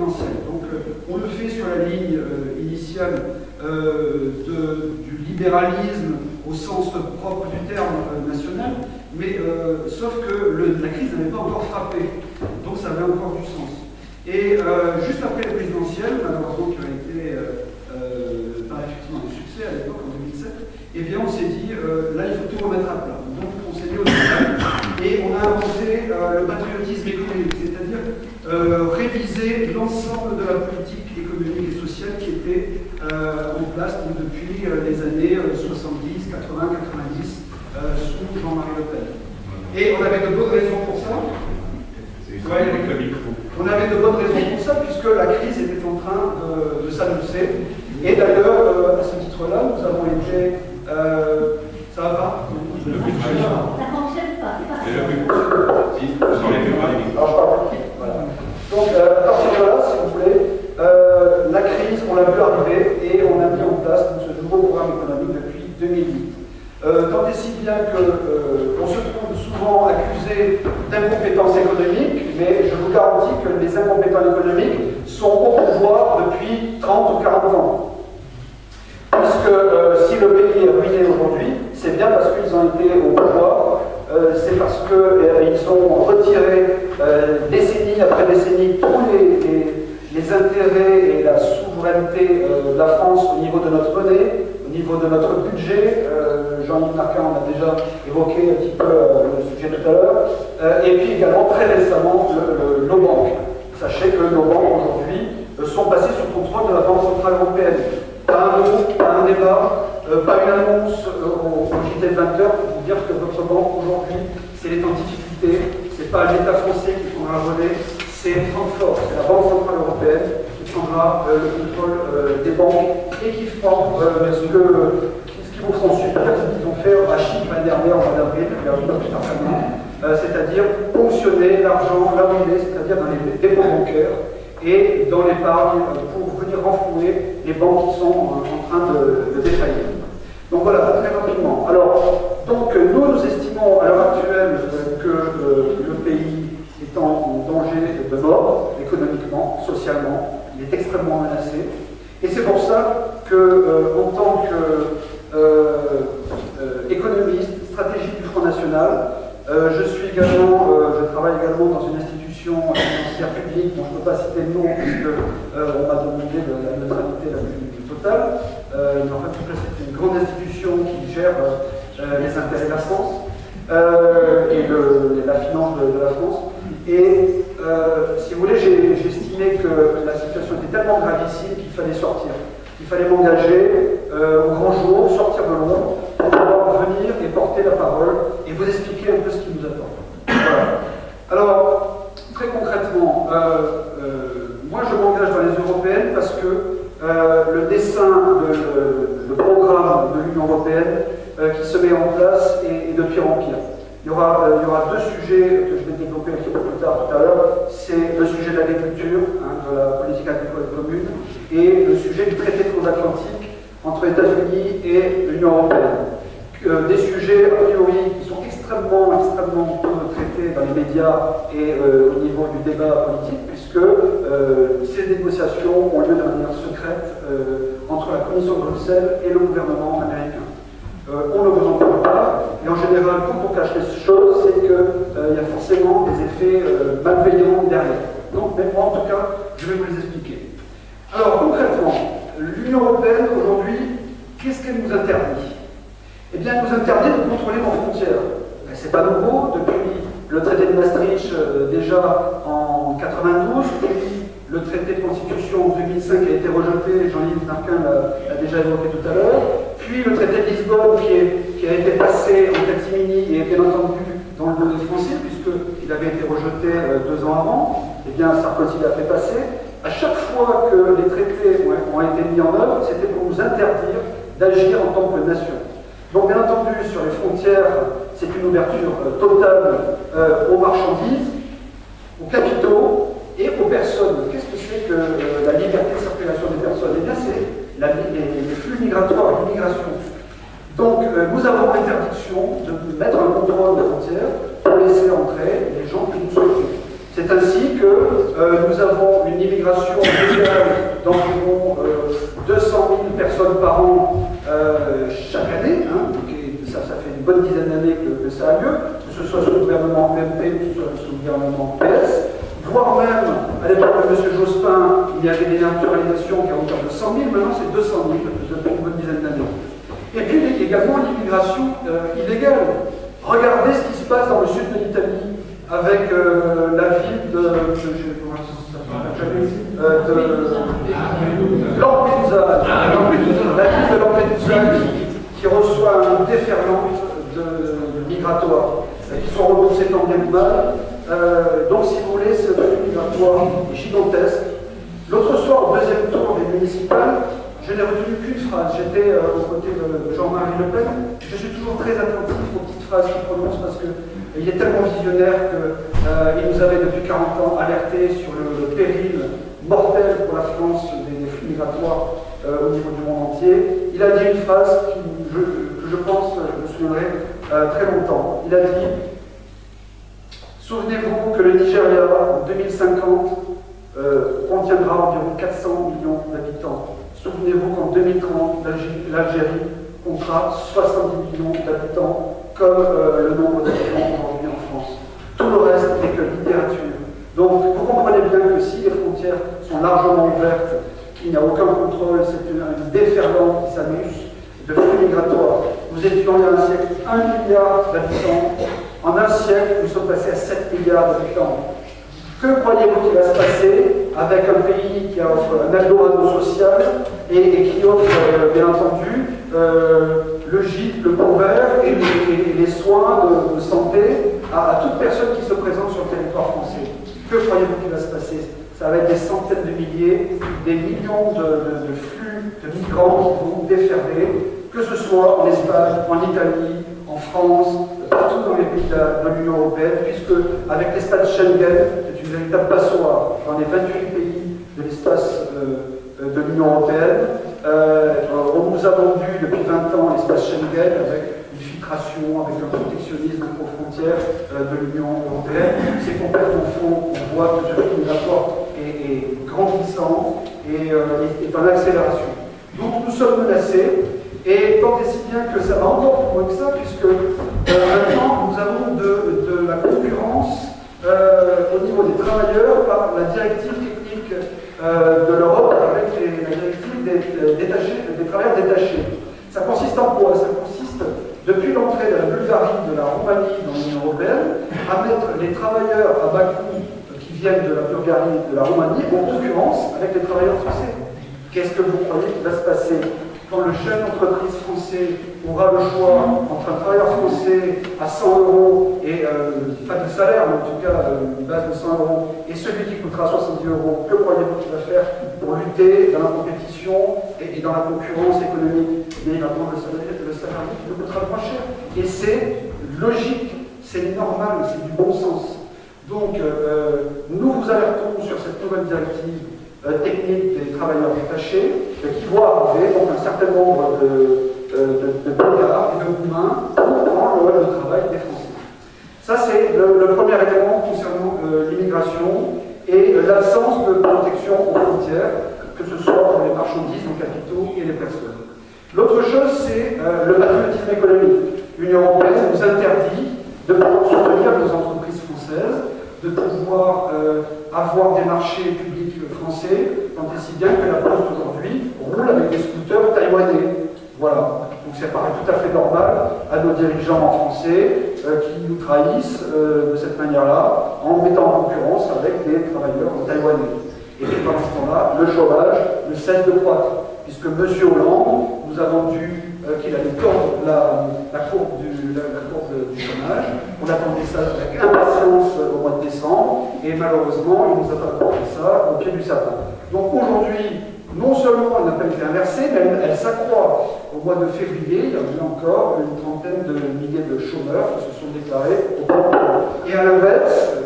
présidentielle. Donc on le fait sur la ligne initiale du libéralisme au sens propre du terme national, mais sauf que la crise n'avait pas encore frappé, donc ça avait encore du sens. Et juste après les présidentielles, malheureusement qui ont été effectivement des succès à l'époque, en 2007, eh bien on s'est dit, là il faut tout remettre à plat. Donc on s'est mis au travail et on a inventé le patriotisme économique, c'est-à-dire réviser l'ensemble de la politique économique et sociale qui était en place depuis les années 70, 80, 90 sous Jean-Marie Le Pen. Et on avait de bonnes raisons pour ça. On avait de bonnes raisons pour ça, puisque la crise était en train de s'annoncer. Et d'ailleurs, à ce titre-là, nous avons été... ça va pas? Ça ne fonctionne pas. Voilà. Donc, à partir de là, si vous voulez, la crise, on l'a vu arriver et on a mis en place ce nouveau programme économique depuis 2008. Tant et si bien qu'on se trouve souvent accusé d'incompétence économique, mais je vous garantis que les incompétents économiques sont au pouvoir depuis 30 ou 40 ans. Puisque si le pays est ruiné aujourd'hui, c'est bien parce qu'ils ont été au pouvoir, c'est parce qu'ils ont retiré décennie après décennie tous les intérêts et la souveraineté de la France au niveau de notre monnaie, au niveau de notre budget. Jean-Yves Marquin en a déjà évoqué un petit peu le sujet tout à l'heure. Et puis également, très récemment, nos banques. Sachez que nos banques aujourd'hui sont passées sous contrôle de la Banque Centrale Européenne. Pas un mot, pas un débat, pas une annonce au JT de 20h pour vous dire que votre banque aujourd'hui, si elle est en difficulté, c'est pas l'État français qui prendra le relais, c'est Francfort, c'est la Banque Centrale Européenne qui prendra le contrôle des banques et qui fera ce qu'ils vous feront subir, ce qu'ils ont fait à Chypre l'année dernière, en mois d'avril, il y a un peu plus tard c'est-à-dire ponctionner l'argent là où il est, c'est-à-dire dans les dépôts bancaires et dans l'épargne pour venir renflouer les banques qui sont en train de défaillir. Donc voilà, très rapidement. Alors, donc nous estimons à l'heure actuelle que le pays est en danger de mort, économiquement, socialement, il est extrêmement menacé. Et c'est pour ça que, en tant qu'économiste stratégique du Front National, je travaille également dans une institution financière publique dont je ne peux pas citer le nom puisqu'on m'a demandé la neutralité la plus totale. Mais en fait, c'est une grande institution qui gère les intérêts de la France et la finance de la France. Et si vous voulez, j'ai estimé que la situation était tellement gravissime qu'il fallait sortir. Il fallait m'engager au grand jour, sortir de l'ombre, pour pouvoir venir et porter la parole et vous expliquer un peu ce qui nous attend. Voilà. Alors, très concrètement, moi je m'engage dans les européennes parce que le dessin, le programme de l'Union européenne qui se met en place est de pire en pire. Il y aura deux sujets que je vais développer un petit peu plus tard tout à l'heure. C'est le sujet de l'agriculture, de la politique agricole commune, et le sujet du traité transatlantique entre les États-Unis et l'Union européenne. Des sujets, a priori, qui sont extrêmement peu traités dans les médias et au niveau du débat politique, puisque ces négociations ont lieu de manière secrète entre la Commission de Bruxelles et le gouvernement américain. On ne vous en parle pas, et en général, quand on cache les choses, c'est qu'il y a forcément des effets malveillants derrière. Donc, mais moi, en tout cas, je vais vous les expliquer. Alors, concrètement, l'Union européenne, aujourd'hui, qu'est-ce qu'elle nous interdit? Eh bien, elle nous interdit de contrôler nos frontières. C'est pas nouveau, depuis le traité de Maastricht, déjà en 92, puis le traité de constitution en 2005 a été rejeté, Jean-Yves Marquin l'a déjà évoqué tout à l'heure, puis le traité de Lisbonne qui a été passé en catimini et bien entendu dans le dos des Français, puisqu'il avait été rejeté 2 ans avant, eh bien Sarkozy l'a fait passer. À chaque fois que les traités ont été mis en œuvre, c'était pour nous interdire d'agir en tant que nation. Donc bien entendu, sur les frontières, c'est une ouverture totale aux marchandises, aux capitaux et aux personnes. Qu'est-ce que c'est que la liberté de circulation des personnes? Eh bien, c'est les flux migratoires et l'immigration. Donc, nous avons l'interdiction de mettre un contrôle aux frontières pour laisser entrer les gens que nous souhaitons. C'est ainsi que nous avons une immigration légale d'environ 200 000 personnes par an chaque année. Hein, donc, ça fait une bonne dizaine d'années que ça a lieu, que ce soit sous le gouvernement MP, que ce soit sous le gouvernement PS. Voire même, à l'époque de M. Jospin, il y avait des naturalisations qui ont hauteur de 100 000, maintenant c'est 200 000 depuis une bonne dizaine d'années. Et puis également l'immigration illégale. Regardez ce qui se passe dans le sud de l'Italie avec la ville de Lampedusa. La ville de Lampedusa qui reçoit un déferlant de migratoires qui sont remboursés tant bien que mal. Donc, si vous voulez, ce flux migratoire est gigantesque. L'autre soir, au deuxième tour des municipales, je n'ai retenu qu'une phrase. J'étais aux côtés de Jean-Marie Le Pen. Je suis toujours très attentif aux petites phrases qu'il prononce parce qu'il est tellement visionnaire qu'il nous avait depuis 40 ans alerté sur le péril mortel pour la France des flux migratoires au niveau du monde entier. Il a dit une phrase que je pense, je me souviendrai très longtemps. Il a dit: souvenez-vous que le Nigeria, en 2050, contiendra environ 400 millions d'habitants. Souvenez-vous qu'en 2030, l'Algérie comptera 70 millions d'habitants, comme le nombre d'habitants aujourd'hui en France. Tout le reste n'est que littérature. Donc, vous comprenez bien que si les frontières sont largement ouvertes, qu'il n'y a aucun contrôle, c'est une déferlante qui s'amuse de flux migratoires. Nous étions il y a un siècle 1 milliard d'habitants. En un siècle, nous sommes passés à 7 milliards d'habitants. Que croyez-vous qu'il va se passer avec un pays qui offre un eldorado social et qui offre, bien entendu, le gîte, le couvert et les soins de santé à toute personne qui se présente sur le territoire français? Que croyez-vous qu'il va se passer? Ça va être des centaines de milliers, des millions de flux de migrants qui vont déferler, que ce soit en Espagne, en Italie, en France, partout dans les pays de l'Union européenne, puisque avec l'espace Schengen, c'est une véritable passoire dans les 28 pays de l'espace de l'Union européenne. On nous a vendu depuis 20 ans l'espace Schengen avec une filtration, avec un protectionnisme aux frontières de l'Union européenne. C'est complètement faux. On voit que le rapport est grandissant et est en accélération. Donc nous sommes menacés. Et tant et si bien que ça va encore plus loin que ça, puisque maintenant nous avons de la concurrence au niveau des travailleurs par la directive technique de l'Europe avec la directive des travailleurs détachés. Ça consiste en quoi? Ça consiste, depuis l'entrée de la Bulgarie, de la Roumanie dans l'Union européenne, à mettre les travailleurs à bas coût qui viennent de la Bulgarie et de la Roumanie en concurrence avec les travailleurs français. Qu'est-ce que vous croyez qui va se passer quand le chef d'entreprise français aura le choix entre un travailleur français à 100 €, et pas de salaire, mais en tout cas une base de 100 €, et celui qui coûtera 70 €, que croyez-vous qu'il va faire pour lutter dans la compétition et dans la concurrence économique? Mais il va prendre le salarié qui le coûtera le moins cher. Et c'est logique, c'est normal, c'est du bon sens. Donc, nous vous alertons sur cette nouvelle directive technique des travailleurs détachés qui voit arriver donc un certain nombre de Bulgares et de Roumains pour prendre le travail des Français. Ça, c'est le premier élément concernant l'immigration et l'absence de protection aux frontières, que ce soit pour les marchandises, les capitaux et les personnes. L'autre chose, c'est le patriotisme économique. L'Union européenne nous interdit de pouvoir soutenir nos entreprises françaises, de pouvoir avoir des marchés publics français, tant et si bien que la Poste aujourd'hui roule avec des scooters taïwanais. Voilà. Donc ça paraît tout à fait normal à nos dirigeants français qui nous trahissent de cette manière-là en mettant en concurrence avec des travailleurs taïwanais. Et puis pendant ce temps-là, le chômage ne cesse de croître, puisque M. Hollande nous a vendu qu'il allait tordre la courbe du chômage. On attendait ça avec impatience au mois de décembre, et malheureusement, il nous a pas apporté ça au pied du sapin. Donc aujourd'hui, non seulement elle n'a pas été inversée, mais elle s'accroît. Au mois de février, il y a eu encore une trentaine de milliers de chômeurs qui se sont déclarés au Pôle emploi. Et à l'inverse,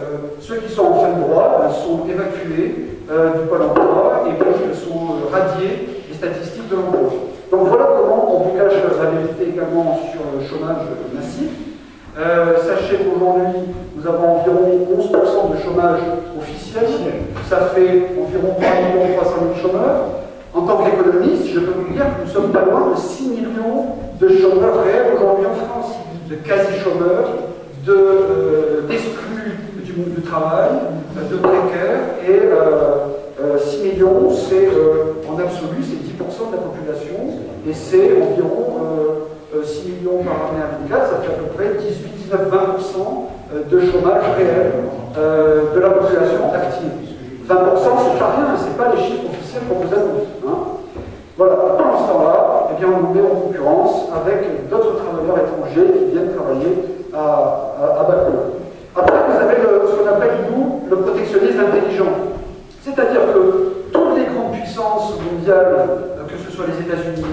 ceux qui sont en fin de droit sont évacués du Pôle emploi et puis sont radiés des statistiques de l'emploi. Donc voilà comment on vous cache la vérité également sur le chômage massif. Sachez qu'aujourd'hui, nous avons environ 11% de chômage officiel. Ça fait environ 3 300 000 chômeurs. En tant qu'économiste, je peux vous dire que nous sommes pas loin de 6 millions de chômeurs réels aujourd'hui en France, de quasi-chômeurs, d'exclus du travail, de précaires, et 6 millions, c'est en absolu, c'est 10% de la population, et c'est environ 6 millions par année à 24, ça fait à peu près 18, 19, 20% de chômage réel de la population active. 20%, c'est pas rien, c'est pas les chiffres officiels qu'on vous annonce. Hein. Voilà, pendant ce temps-là, eh bien, on nous met en concurrence avec d'autres travailleurs étrangers qui viennent travailler à bas coût. Après, vous avez ce qu'on appelle, nous, le protectionnisme intelligent. C'est-à-dire que toutes les grandes puissances mondiales, que ce soit les États-Unis,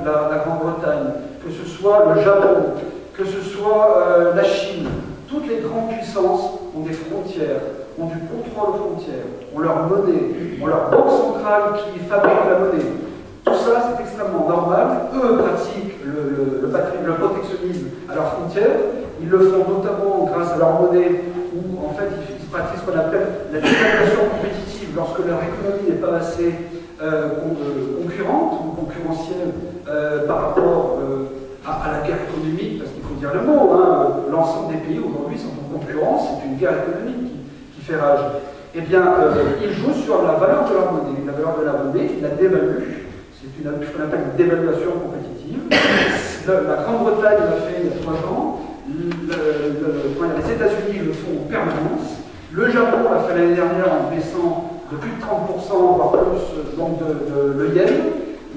la Grande-Bretagne, que ce soit le Japon, que ce soit la Chine, toutes les grandes puissances ont des frontières, ont du contrôle aux frontières, ont leur monnaie, ont leur banque centrale qui fabrique la monnaie. Tout ça, c'est extrêmement normal. Eux pratiquent le protectionnisme à leurs frontières. Ils le font notamment grâce à leur monnaie, où en fait ils pratiquent ce qu'on appelle la dévaluation compétitive lorsque leur économie n'est pas assez concurrente ou concurrentielle par rapport à la guerre économique, parce qu'il faut dire le mot, hein, l'ensemble des pays aujourd'hui sont en concurrence, c'est une guerre économique qui fait rage. Eh bien, ils jouent sur la valeur de leur monnaie. La valeur de la monnaie, ils la dévaluent. C'est ce qu'on appelle une dévaluation compétitive. La Grande-Bretagne l'a fait il y a 3 ans. Les États-Unis le font en permanence. Le Japon l'a fait l'année dernière en baissant de plus de 30%, voire plus, donc le yen.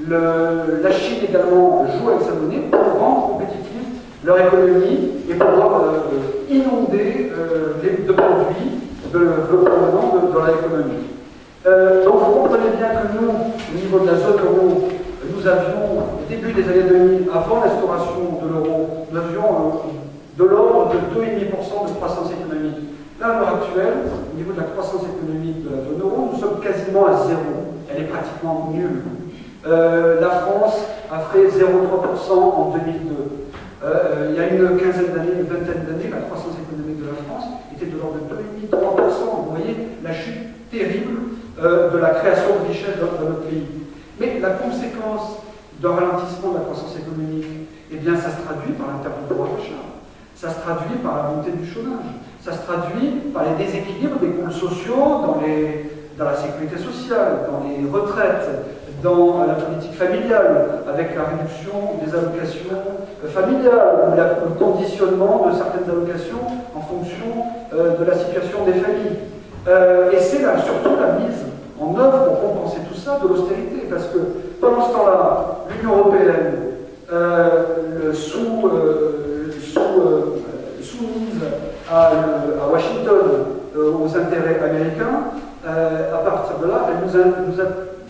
La Chine également joue avec sa monnaie pour rendre compétitive leur économie et pouvoir inonder de produits de leur économie. Donc vous comprenez bien que nous, au niveau de la zone euro, nous avions, au début des années 2000, avant l'instauration de l'euro, nous avions de l'ordre de 2,5% de croissance économique. Là, à l'heure actuelle, au niveau de la croissance économique de la zone euro, nous sommes quasiment à zéro. Elle est pratiquement nulle. La France a fait 0,3% en 2002. Il y a une quinzaine d'années, une vingtaine d'années, la croissance économique de la France était de l'ordre de 2,5-3%. Vous voyez la chute terrible de la création de richesse dans notre pays. Mais la conséquence d'un ralentissement de la croissance économique, eh bien, ça se traduit par la perte du pouvoir d'achat. Ça se traduit par la montée du chômage. Ça se traduit par les déséquilibres des comptes sociaux dans la sécurité sociale, dans les retraites, dans la politique familiale, avec la réduction des allocations familiales, ou le conditionnement de certaines allocations en fonction de la situation des familles. Et c'est surtout la mise en œuvre pour compenser tout ça de l'austérité, parce que pendant ce temps-là, l'Union européenne, soumise à Washington aux intérêts américains, à partir de là, elle nous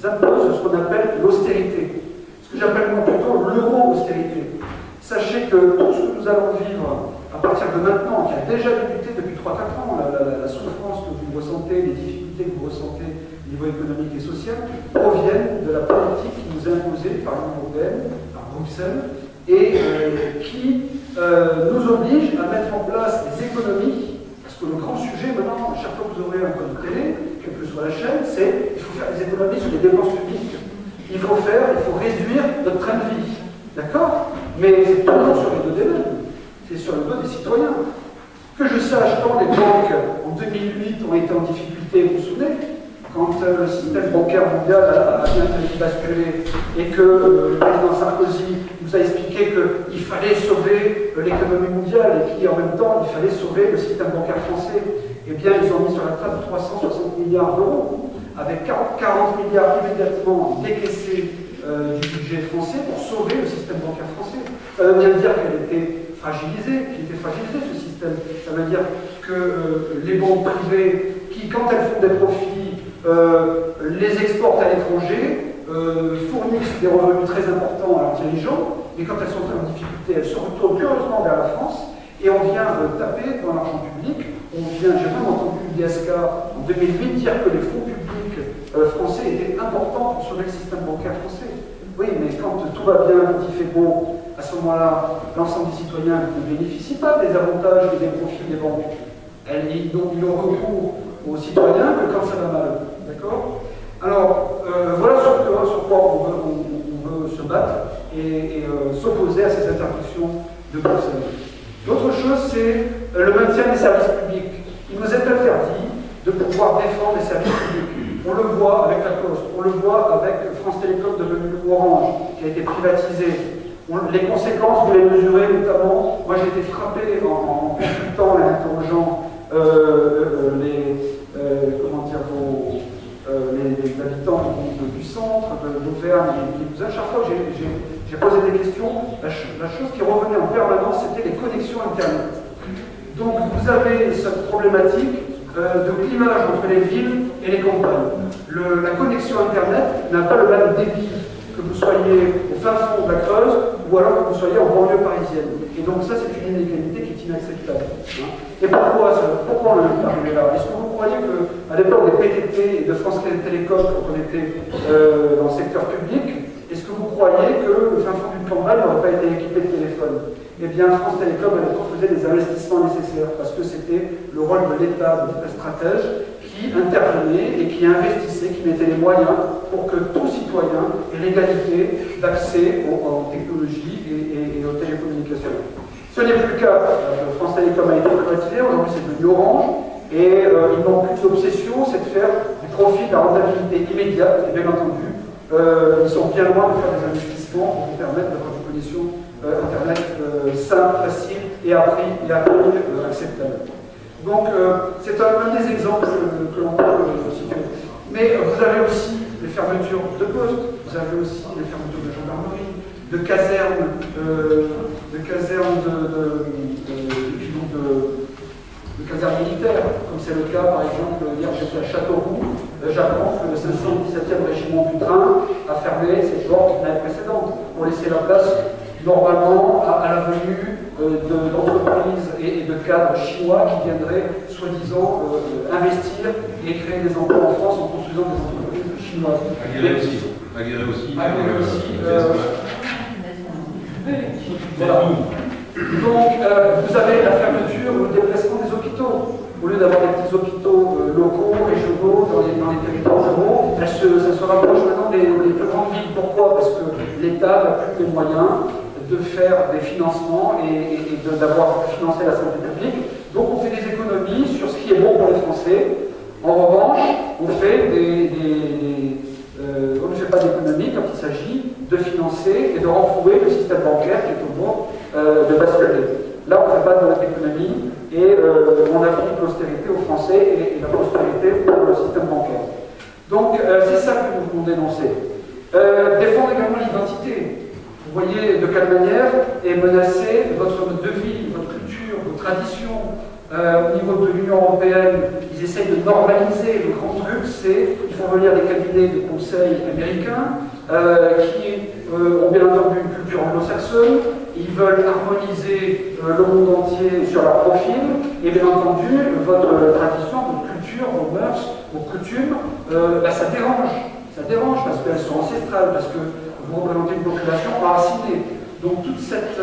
impose ce qu'on appelle l'austérité. Ce que j'appelle moi plutôt l'euro-austérité. Sachez que tout ce que nous allons vivre à partir de maintenant, qui a déjà débuté depuis 3-4 ans, la souffrance que vous ressentez, les difficultés que vous ressentez au niveau économique et social, proviennent de la politique qui nous est imposée par l'Union européenne, par Bruxelles, et qui nous oblige à mettre en place des économies, parce que le grand sujet maintenant, chaque fois que vous aurez un poste de télé, quelle que soit la chaîne, c'est qu'il faut faire des économies sur les dépenses publiques. Il faut réduire notre train de vie. D'accord? Mais c'est toujours sur le dos des mêmes. C'est sur le dos des citoyens. Que je sache, quand les banques, en 2008, ont été en difficulté, vous vous souvenez, quand le système bancaire mondial a bien failli basculer et que le président Sarkozy nous a expliqué qu'il fallait sauver l'économie mondiale et qu'en même temps, il fallait sauver le système bancaire français, eh bien, ils ont mis sur la table 360 milliards d'euros, avec 40 milliards immédiatement décaissés du budget français pour sauver le système bancaire français. Ça veut bien dire qu'elle était fragilisée, ce système. Ça veut dire que les banques privées, qui, quand elles font des profits, les exportent à l'étranger, fournissent des revenus très importants à leurs dirigeants, mais quand elles sont en difficulté, elles se retournent curieusement vers la France, et on vient taper dans l'argent public. J'ai même entendu l'ISK en 2008 dire que les fonds publics français étaient importants pour sauver le système bancaire français. Oui, mais quand tout va bien, quand il fait beau, à ce moment-là, l'ensemble des citoyens ne bénéficient pas des avantages et des profits des banques. Ils n'ont recours aux citoyens que quand ça va mal. D'accord? Alors, voilà sur quoi on veut se battre et s'opposer à ces interdictions de Bruxelles. L'autre chose, c'est le maintien des services publics. Il nous est interdit de pouvoir défendre les services publics. On le voit avec la Poste, on le voit avec France Télécom devenu Orange, qui a été privatisé. Les conséquences, vous les mesurez notamment. Moi, j'ai été frappé en consultant et en interrogeant les habitants du centre, d'Auvergne et de Toulouse. Chaque fois que j'ai posé des questions, la chose qui revenait en permanence, c'était les connexions Internet. Donc vous avez cette problématique de clivage entre les villes et les campagnes. La connexion Internet n'a pas le même débit que vous soyez au fin fond de la Creuse ou alors que vous soyez en banlieue parisienne. Et donc ça, c'est une inégalité qui est inacceptable. Et pourquoi on est arrivé là? Est-ce que vous croyez qu'à l'époque des PTT et de France Télécom, quand on était dans le secteur public, est-ce que vous croyez que le fin fond du Cambal n'aurait pas été équipé de téléphone? Eh bien, France Télécom, elle faisait des investissements nécessaires parce que c'était le rôle de l'État, de stratège, qui intervenait et qui investissait, qui mettait les moyens pour que tout citoyen ait l'égalité d'accès aux technologies et aux télécommunications. Ce n'est plus le cas. France Télécom a été privatisé, aujourd'hui c'est devenu Orange, et ils n'ont plus d'obsession, c'est de faire du profit, de la rentabilité immédiate, et bien entendu, ils sont bien loin de faire des investissements pour vous permettre d'avoir des conditions Internet simple, facile et à prix acceptable. Donc, c'est un des exemples que l'on peut situer. Mais vous avez aussi les fermetures de postes, vous avez aussi les fermetures de gendarmerie, de casernes, de casernes militaires, comme c'est le cas, par exemple, hier j'étais à Châteauroux, j'apprends que le 517e régiment du train a fermé ses portes l'année précédente pour laisser la place normalement à la venue d'entreprises et de cadres chinois qui viendraient soi-disant investir et créer des emplois en France en construisant des entreprises chinoises. Aguerré aussi. Voilà. Donc, vous avez la fermeture ou le déplacement des hôpitaux. Au lieu d'avoir des petits hôpitaux locaux, régionaux, dans les territoires ruraux, ça se rapproche maintenant des plus grandes villes. Pourquoi? Parce que l'État n'a plus les moyens de faire des financements et d'avoir financé la santé publique. Donc on fait des économies sur ce qui est bon pour les Français. En revanche, on ne fait pas d'économie quand il s'agit de financer et de renflouer le système bancaire qui est au bord de basculer. Là, on ne fait pas de l'économie et on applique l'austérité aux Français et la prospérité pour le système bancaire. Donc c'est ça que nous voulons dénoncer. Défendre également l'identité. Vous voyez de quelle manière est menacée votre mode de vie, votre culture, vos traditions. Au niveau de l'Union européenne, ils essayent de normaliser. Le grand truc, c'est qu'il faut venir des cabinets de conseil américains qui ont bien entendu une culture anglo-saxonne. Ils veulent harmoniser le monde entier sur leur profil. Et bien entendu, votre tradition, votre culture, vos mœurs, vos coutumes, ça dérange. Ça dérange parce qu'elles sont ancestrales, parce que vous représentez une population enracinée. Donc toute cette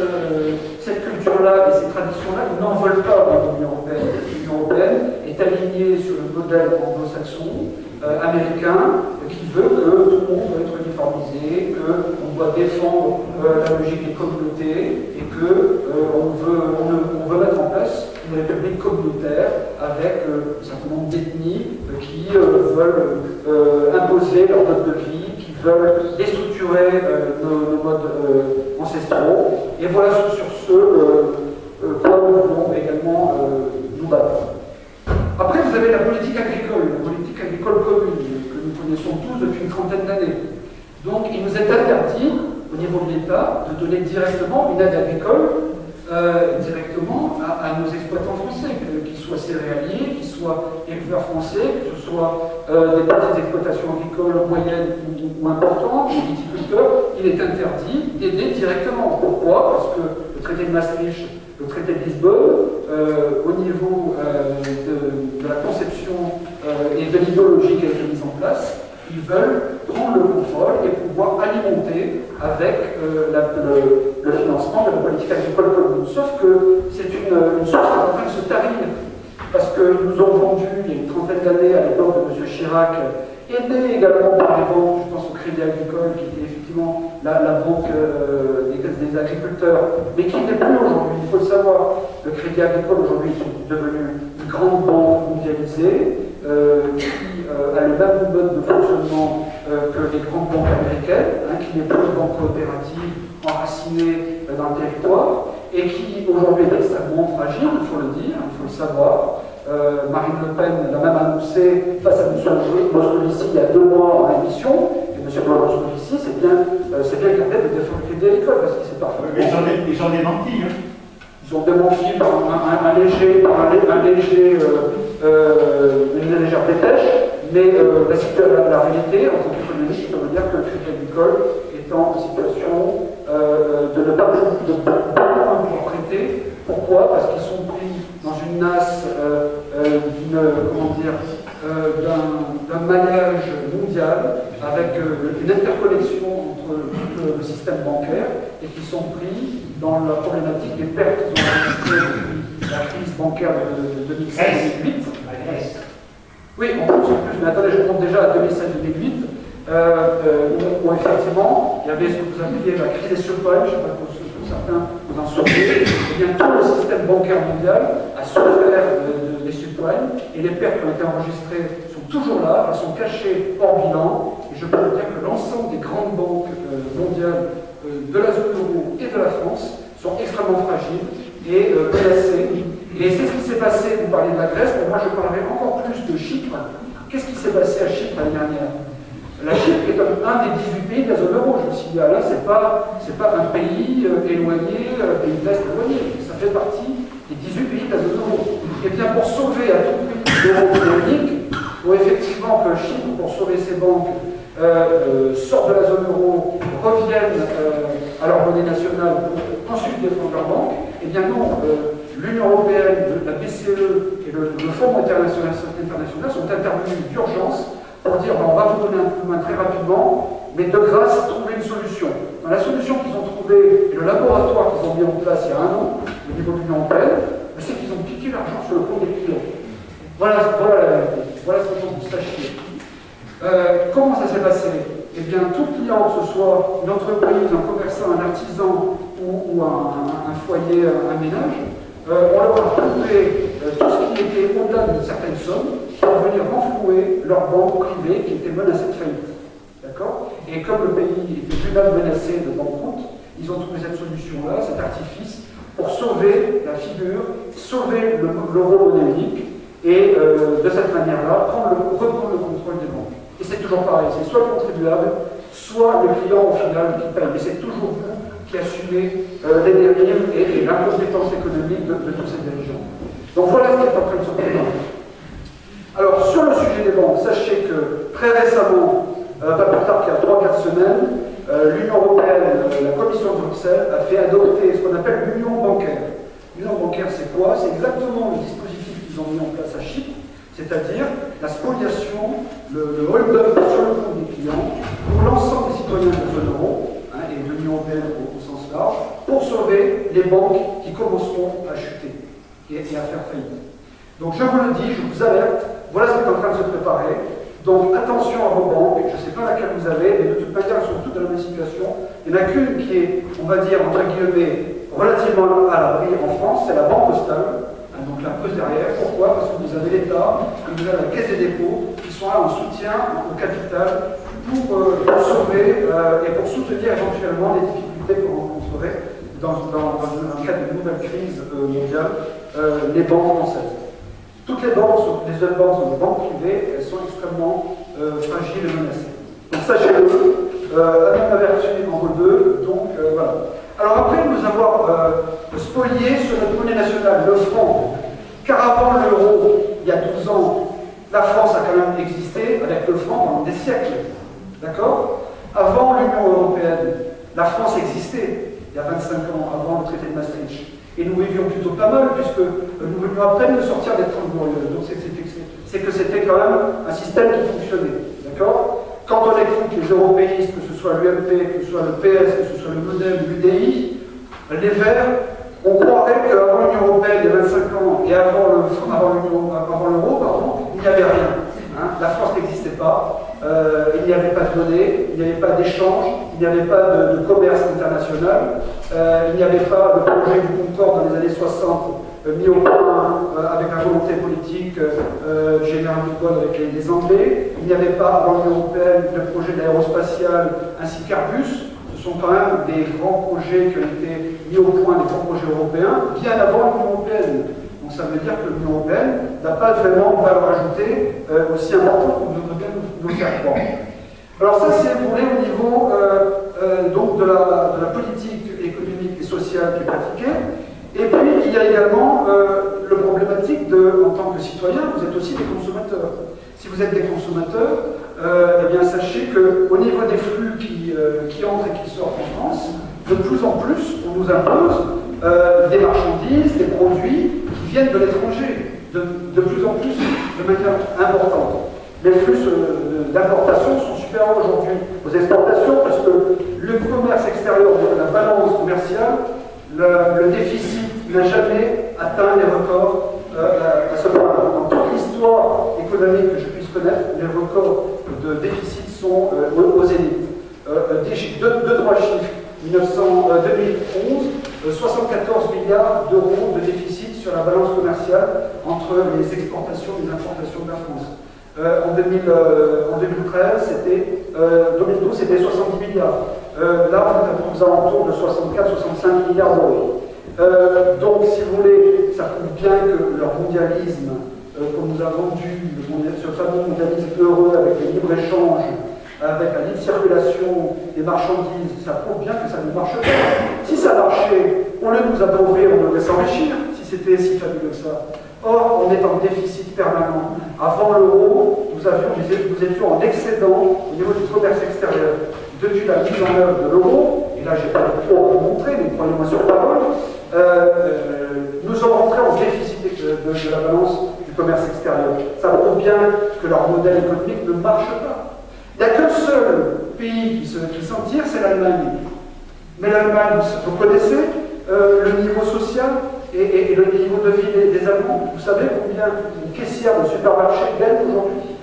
culture-là et ces traditions-là, ils n'en veulent pas dans l'Union européenne. L'Union européenne est alignée sur le modèle anglo-saxon, américain, qui veut que tout le monde doit être uniformisé, qu'on doit défendre la logique des communautés et qu'on veut mettre en place une république communautaire avec un certain nombre d'ethnies qui veulent imposer leur mode de vie, qui veulent déstructurer nos modes ancestraux. Et voilà sur ce quoi nous voulons également nous battre. Après, vous avez la politique agricole commune, que nous connaissons tous depuis une trentaine d'années. Donc, il nous est interdit, au niveau de l'État, de donner directement une aide agricole directement à nos exploitants français, qu'ils soient céréaliers, qu'ils soient éleveurs français, que ce soit des petites exploitations agricoles moyennes ou importantes, des viticulteurs. Il est interdit d'aider directement. Pourquoi? Parce que le traité de Maastricht, le traité de Lisbonne, au niveau de la conception et de l'idéologie qui a été mise en place, Ils veulent prendre le contrôle et pouvoir alimenter avec le financement de la politique agricole commune. Sauf que c'est une source qui est en train de se tarir. Parce qu'ils nous ont vendu, il y a une trentaine d'années, à l'époque de M. Chirac, aidé également par les banques, je pense au Crédit Agricole, qui était effectivement la banque des agriculteurs, mais qui n'est plus aujourd'hui, il faut le savoir. Le Crédit Agricole aujourd'hui est devenu une grande banque mondialisée, qui a le même mode de fonctionnement que les grandes banques américaines, qui n'est plus une banque coopérative enracinée dans le territoire, et qui aujourd'hui est extrêmement fragile, il faut le dire, il faut le savoir. Marine Le Pen l'a même annoncé face à M. Moscovici il y a 2 mois en émission, et M. Moscovici s'est bien gardé de défendre le Crédit Agricole parce qu'il s'est parfaitement. Ils ont démenti. Hein. Ils ont démenti par une légère dépêche, mais la réalité, en tant qu'économiste, je peux vous dire que le Crédit Agricole est en situation de ne pas pouvoir prêter. Pourquoi? Parce qu'ils sont pris dans une nasse d'un maillage mondial avec une interconnexion entre le système bancaire et qui sont pris dans la problématique des pertes qu'ils ont enregistrées depuis la crise bancaire de 2007-2008. Oui, on compte sur plus, mais attendez, je compte déjà à 2007-2008, où effectivement, il y avait ce que vous appeliez la crise des subprimes, je ne sais pas pour certains vous en souvenez, et bien tout le système bancaire mondial a souffert des subprimes, et les pertes qui ont été enregistrées sont toujours là, elles sont cachées hors bilan, et je peux vous dire que l'ensemble des grandes banques mondiales de la zone euro et de la France sont extrêmement fragiles et menacées. Et c'est ce qui s'est passé, vous parlez de la Grèce, mais moi je parlerai encore plus de Chypre. Qu'est-ce qui s'est passé à Chypre l'année dernière? La Chypre est un des 18 pays de la zone euro, je me suis dit, là, c'est pas un pays éloigné, un pays de l'Est éloigné, ça fait partie des 18 pays de la zone euro. Et bien pour sauver à tout prix l'euro unique, où effectivement que Chypre, pour sauver ses banques, sortent de la zone euro, reviennent à leur monnaie nationale pour ensuite défendre leur banque, et bien non, l'Union européenne, la BCE et le Fonds monétaire international sont intervenus d'urgence pour dire on va vous donner un coup de main très rapidement, mais de grâce, trouver une solution. Dans la solution qu'ils ont trouvée, et le laboratoire qu'ils ont mis en place il y a 1 an, au niveau de l'Union européenne, c'est qu'ils ont piqué l'argent sur le compte des clients. Voilà la vérité. Voilà ce qu'il faut que vous sachiez. Comment ça s'est passé? Eh bien, tout client, que ce soit une entreprise, un commerçant, un artisan ou un foyer, un ménage, on leur a trouvé tout ce qui était au-delà d'une certaine somme pour venir renflouer leur banque privée qui était menacée de faillite. D'accord? Et comme le pays était lui-même menacé de banqueroute, ils ont trouvé cette solution-là, cet artifice, pour sauver la figure, sauver l'euro monnaie unique et de cette manière-là, reprendre le contrôle des banques. Et c'est toujours pareil, c'est soit le contribuable, soit le client au final qui paye. Mais c'est toujours vous qui assumez les dérives et l'incompétence économique de tous ces dirigeants. Donc voilà ce qui est en train de se passer. Alors sur le sujet des banques, sachez que très récemment, pas plus tard qu'il y a 3-4 semaines, l'Union européenne, la Commission de Bruxelles, a fait adopter ce qu'on appelle l'union bancaire. L'union bancaire, c'est quoi? C'est exactement le dispositif qu'ils ont mis en place à Chypre, c'est-à-dire la spoliation, le hold-up sur le compte des clients pour l'ensemble des citoyens de la zone euro et de l'Union européenne au sens large, pour sauver les banques qui commenceront à chuter et à faire faillite. Donc je vous le dis, je vous alerte, voilà ce qui est en train de se préparer. Donc attention à vos banques, je ne sais pas laquelle vous avez, mais de toute manière elles sont toutes dans la même situation. Il n'y en a qu'une qui est, on va dire, entre guillemets, relativement à l'abri en France, c'est la Banque Postale. Donc la pose derrière, pourquoi? Parce que vous avez l'État, vous avez la Caisse des dépôts, qui sont là en soutien au capital pour sauver et pour soutenir éventuellement les difficultés que vous rencontrerez dans un cas de nouvelle crise mondiale, les banques françaises. Toutes les banques, les autres banques sont des banques privées, elles sont extrêmement fragiles et menacées. Donc sachez-le, la même avertie en vaut 2, donc voilà. Alors après nous avoir spolié sur notre monnaie nationale, le franc, car avant l'euro, il y a 12 ans, la France a quand même existé avec le franc pendant des siècles. D'accord? Avant l'Union européenne, la France existait, il y a 25 ans, avant le traité de Maastricht. Et nous vivions plutôt pas mal, puisque nous venions à peine de sortir des 30 glorieuses. Donc c'est que c'était quand même un système qui fonctionnait. D'accord? les européistes, que ce soit l'UMP, que ce soit le PS, que ce soit le MoDem, l'UDI, les Verts, on croirait qu'avant l'Union européenne, il y a 25 ans, et avant l'euro, il n'y avait rien. Hein. La France n'existait pas, il n'y avait pas de monnaie, il n'y avait pas d'échange, il n'y avait pas de commerce international, il n'y avait pas le projet du Concorde dans les années 60 mis au point avec la volonté politique du général de Gaulle avec les Anglais. Il n'y avait pas, avant l'Union européenne, le projet de l'aérospatiale ainsi qu'Airbus. Ce sont quand même des grands projets qui ont été mis au point, des grands projets européens, bien avant l'Union européenne. Donc ça veut dire que l'Union européenne n'a pas vraiment de valeur ajoutée aussi importante qu'on voudrait bien nous faire croire. Alors ça, c'est pour au niveau donc de la politique économique et sociale qui est pratiquée. Et puis, il y a également le problématique de, en tant que citoyen, vous êtes aussi des consommateurs. Si vous êtes des consommateurs, eh bien, sachez qu'au niveau des flux qui entrent et qui sortent en France, de plus en plus, on nous impose des marchandises, des produits qui viennent de l'étranger, de plus en plus, de manière importante. Les flux d'importation sont supérieurs aujourd'hui aux exportations, parce que le commerce extérieur, la balance commerciale, le déficit n'a jamais atteint les records à ce point-là. Dans toute l'histoire économique que je puisse connaître, les records de déficit sont au zénith. Deux, trois chiffres. 2011, 74 milliards d'euros de déficit sur la balance commerciale entre les exportations et les importations de la France. En 2013, c'était 70 milliards. Là, on est aux alentours de 64-65 milliards d'euros. Donc, si vous voulez, ça prouve bien que leur mondialisme, qu'on nous a vendu, ce fameux mondialisme heureux avec le libre-échange, avec la libre circulation des marchandises, ça prouve bien que ça ne marche pas. Si ça marchait, au lieu de nous adorer, on devrait s'enrichir, si c'était si fabuleux que ça. Or, on est en déficit permanent. Avant l'euro, nous étions en excédent au niveau du commerce extérieur. Depuis la mise en œuvre de l'euro, et là, je n'ai pas de trop à vous montrer, mais croyez-moi sur parole, nous sommes rentrés en déficit de la balance du commerce extérieur. Ça prouve bien que leur modèle économique ne marche pas. Il n'y a qu'un seul pays qui s'en tire, c'est l'Allemagne. Mais l'Allemagne, vous connaissez le niveau social et le niveau de vie des Allemands. Vous savez combien une caissière de supermarché gagne aujourd'hui?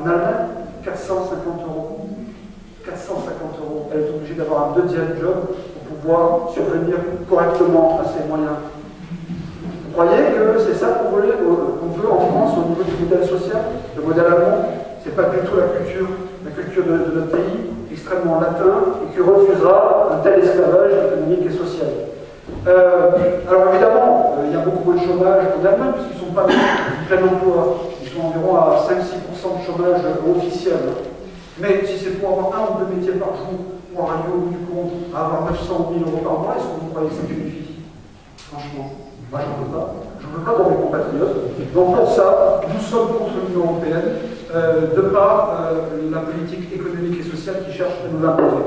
En Allemagne, 450 €. 450 €. Elle est obligée d'avoir un deuxième job pour pouvoir survenir correctement à ses moyens. Vous croyez que c'est ça qu'on veut en France au niveau du modèle social? Le modèle allemand, c'est pas du tout la culture de notre pays, extrêmement latin, et qui refusera un tel esclavage économique et social. Alors évidemment, il y a beaucoup de chômage en Allemagne, puisqu'ils ne sont pas du plein emploi. Ils sont environ à 5-6% de chômage officiel. Mais si c'est pour avoir un ou deux métiers par jour, pour un au bout du compte, à avoir 900 000 € par mois, est-ce que vous croyez que c'est une vie? Franchement, moi j'en veux pas. J'en veux pas dans mes compatriotes. Donc pour ça, nous sommes contre l'Union européenne, de par la politique économique et sociale qui cherche à nous imposer.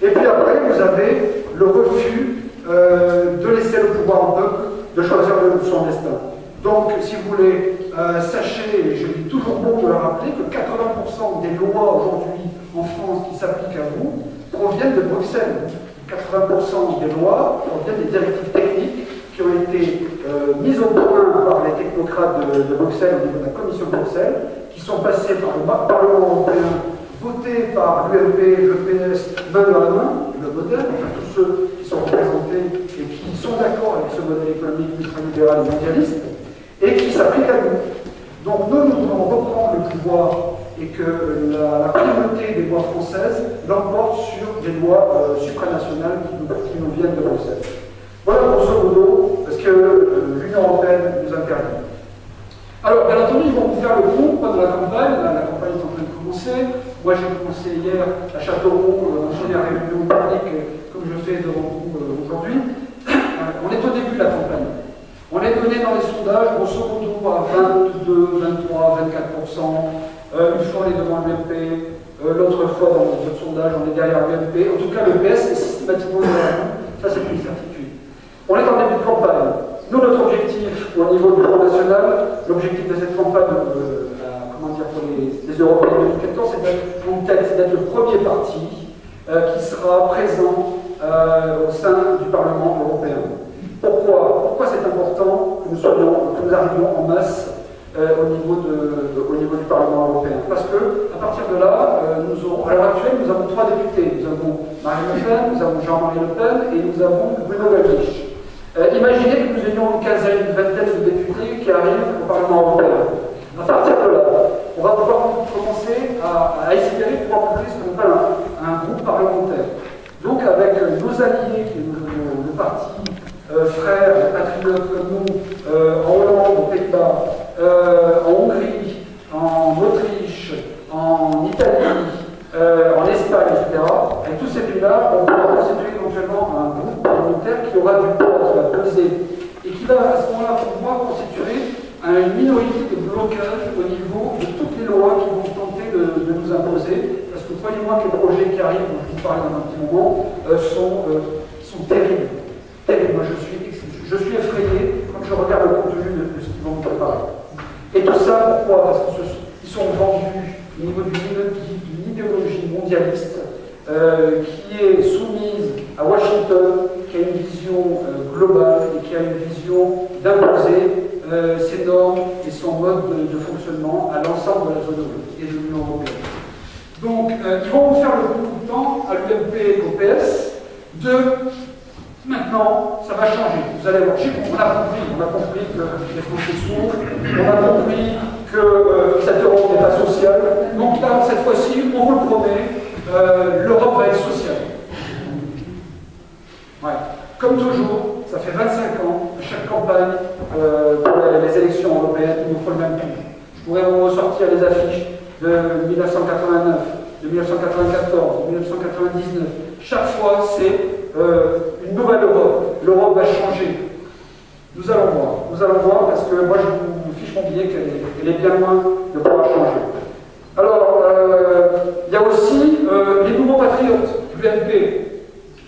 Et puis après, vous avez le refus de laisser le pouvoir au peuple de choisir son destin. Donc, si vous voulez, sachez, et je dis toujours bon de le rappeler, que 80% des lois aujourd'hui en France qui s'appliquent à vous proviennent de Bruxelles. 80% des lois proviennent des directives techniques qui ont été mises au point par les technocrates de Bruxelles, au niveau de la Commission de Bruxelles, qui sont passées par le Parlement européen, votées par l'UMP, le PS, main dans la main, le modèle, enfin tous ceux qui sont représentés et qui sont d'accord avec ce modèle économique ultralibéral et mondialiste, et qui s'applique à nous. Donc nous devons reprendre le pouvoir et que la primauté des lois françaises l'emporte sur des lois supranationales qui nous viennent de Bruxelles. Voilà grosso modo ce que l'Union européenne nous interdit. Alors bien entendu, ils vont vous faire le coup pendant la campagne est en train de commencer. Moi j'ai commencé hier à Châteauroux, en première réunion publique, comme je fais devant vous aujourd'hui. On est au début de la campagne. On est donné dans les sondages, grosso modo, à 22, 23, 24%. Une fois, on est devant l'UMP. L'autre fois, dans notre sondage, on est derrière l'UMP. En tout cas, le PS est systématiquement derrière nous. Ça, c'est une certitude. On est en début de campagne. Nous, notre objectif, au niveau du Front National, l'objectif de cette campagne, dire, pour les Européens 2014, c'est d'être en tête, c'est d'être le premier parti qui sera présent au sein du Parlement européen. Pourquoi c'est important que nous arrivions en masse au niveau du Parlement européen? Parce que à partir de là, à l'heure actuelle, nous avons 3 députés. Nous avons Marine Le Pen, nous avons Jean-Marie Le Pen et nous avons Bruno Gollnisch. Imaginez que nous ayons une quinzaine, une vingtaine de députés qui arrivent au Parlement européen. À partir de là, on va pouvoir commencer à espérer pouvoir monter ce qu'on appelle un groupe parlementaire. Donc avec nos alliés, nos partis frères, patriotes comme nous, en Hollande, aux Pays-Bas, en Hongrie, en Autriche, en Italie, en Espagne, etc. Avec tous ces pays-là, on va constituer éventuellement un groupe parlementaire qui aura du poids, qui va peser, et qui va à ce moment-là pouvoir constituer une minorité de blocage au niveau de toutes les lois qui vont tenter de nous imposer, parce que croyez-moi que les projets qui arrivent, dont je vous parle dans un petit moment, sont terribles. Moi, je suis effrayé quand je regarde le contenu de ce qu'ils vont nous préparer. Et tout ça, pourquoi? Parce qu'ils sont vendus au niveau d'une idéologie mondialiste qui est soumise à Washington, qui a une vision globale et qui a une vision d'imposer ses normes et son mode de fonctionnement à l'ensemble de la zone euro et de l'Union européenne. Donc, ils vont vous faire le coup tout le temps à l'UMP et au PS maintenant, ça va changer. Vous allez voir, on a compris que les Français souffrent, on a compris que cette Europe n'est pas sociale. Donc là, cette fois-ci, on vous le promet, l'Europe va être sociale. Ouais. Comme toujours, ça fait 25 ans, à chaque campagne pour les élections européennes, il nous faut le même coup. Je pourrais vous ressortir les affiches de 1989, de 1994, de 1999. Chaque fois, c'est une nouvelle Europe. L'Europe va changer. Nous allons voir, parce que moi, je vous fiche mon billet qu'elle est bien loin de pouvoir changer. Alors, il y a aussi les nouveaux patriotes, l'UMP.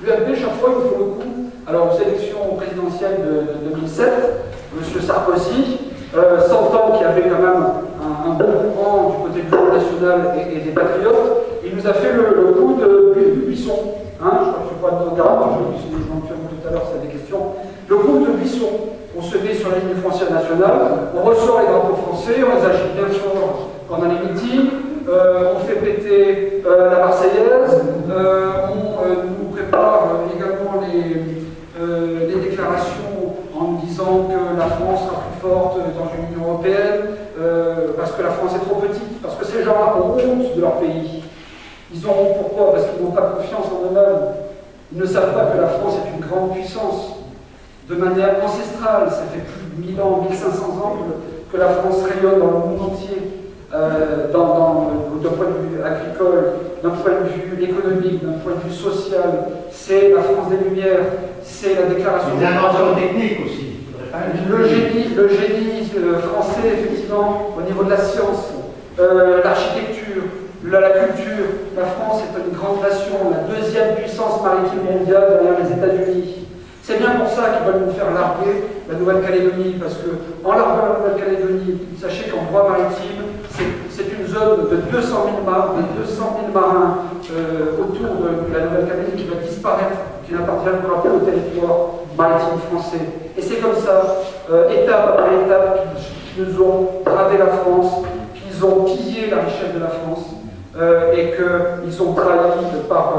L'UMP, chaque fois, il nous faut le coup. Alors, aux élections présidentielles de 2007, M. Sarkozy, sentant qu'il y avait quand même un bon courant du côté du Front National et des patriotes, il nous a fait le coup de Buisson. Hein, je crois que je ne éventuellement tout à l'heure, c'est des questions. Le groupe de Buisson, on se met sur la ligne française nationale, on ressort les drapeaux français, on les agite bien fort pendant les meetings, on fait péter la Marseillaise, on nous prépare également les déclarations en disant que la France sera plus forte dans une Union européenne, parce que la France est trop petite, parce que ces gens-là ont honte de leur pays. Ils ont honte pourquoi? Parce qu'ils n'ont pas confiance en eux-mêmes. Ils ne savent pas que la France est une grande puissance. De manière ancestrale, ça fait plus de 1000 ans, 1500 ans que la France rayonne dans le monde entier, d'un point de vue agricole, d'un point de vue économique, d'un point de vue social. C'est la France des Lumières, c'est la déclaration. Les inventions techniques aussi. Le génie français, effectivement, au niveau de la science, l'architecture, la culture. La France est une grande nation, la deuxième puissance maritime mondiale derrière les États-Unis. C'est bien pour ça qu'ils veulent nous faire larguer la Nouvelle-Calédonie, parce qu'en larguant la Nouvelle-Calédonie, sachez qu'en droit maritime, c'est une zone de 200 000 marins autour de la Nouvelle-Calédonie qui va disparaître, qui n'appartiendra plus au territoire maritime français. Et c'est comme ça, étape après étape, qu'ils nous ont bravé la France, qu'ils ont pillé la richesse de la France, et qu'ils ont trahi par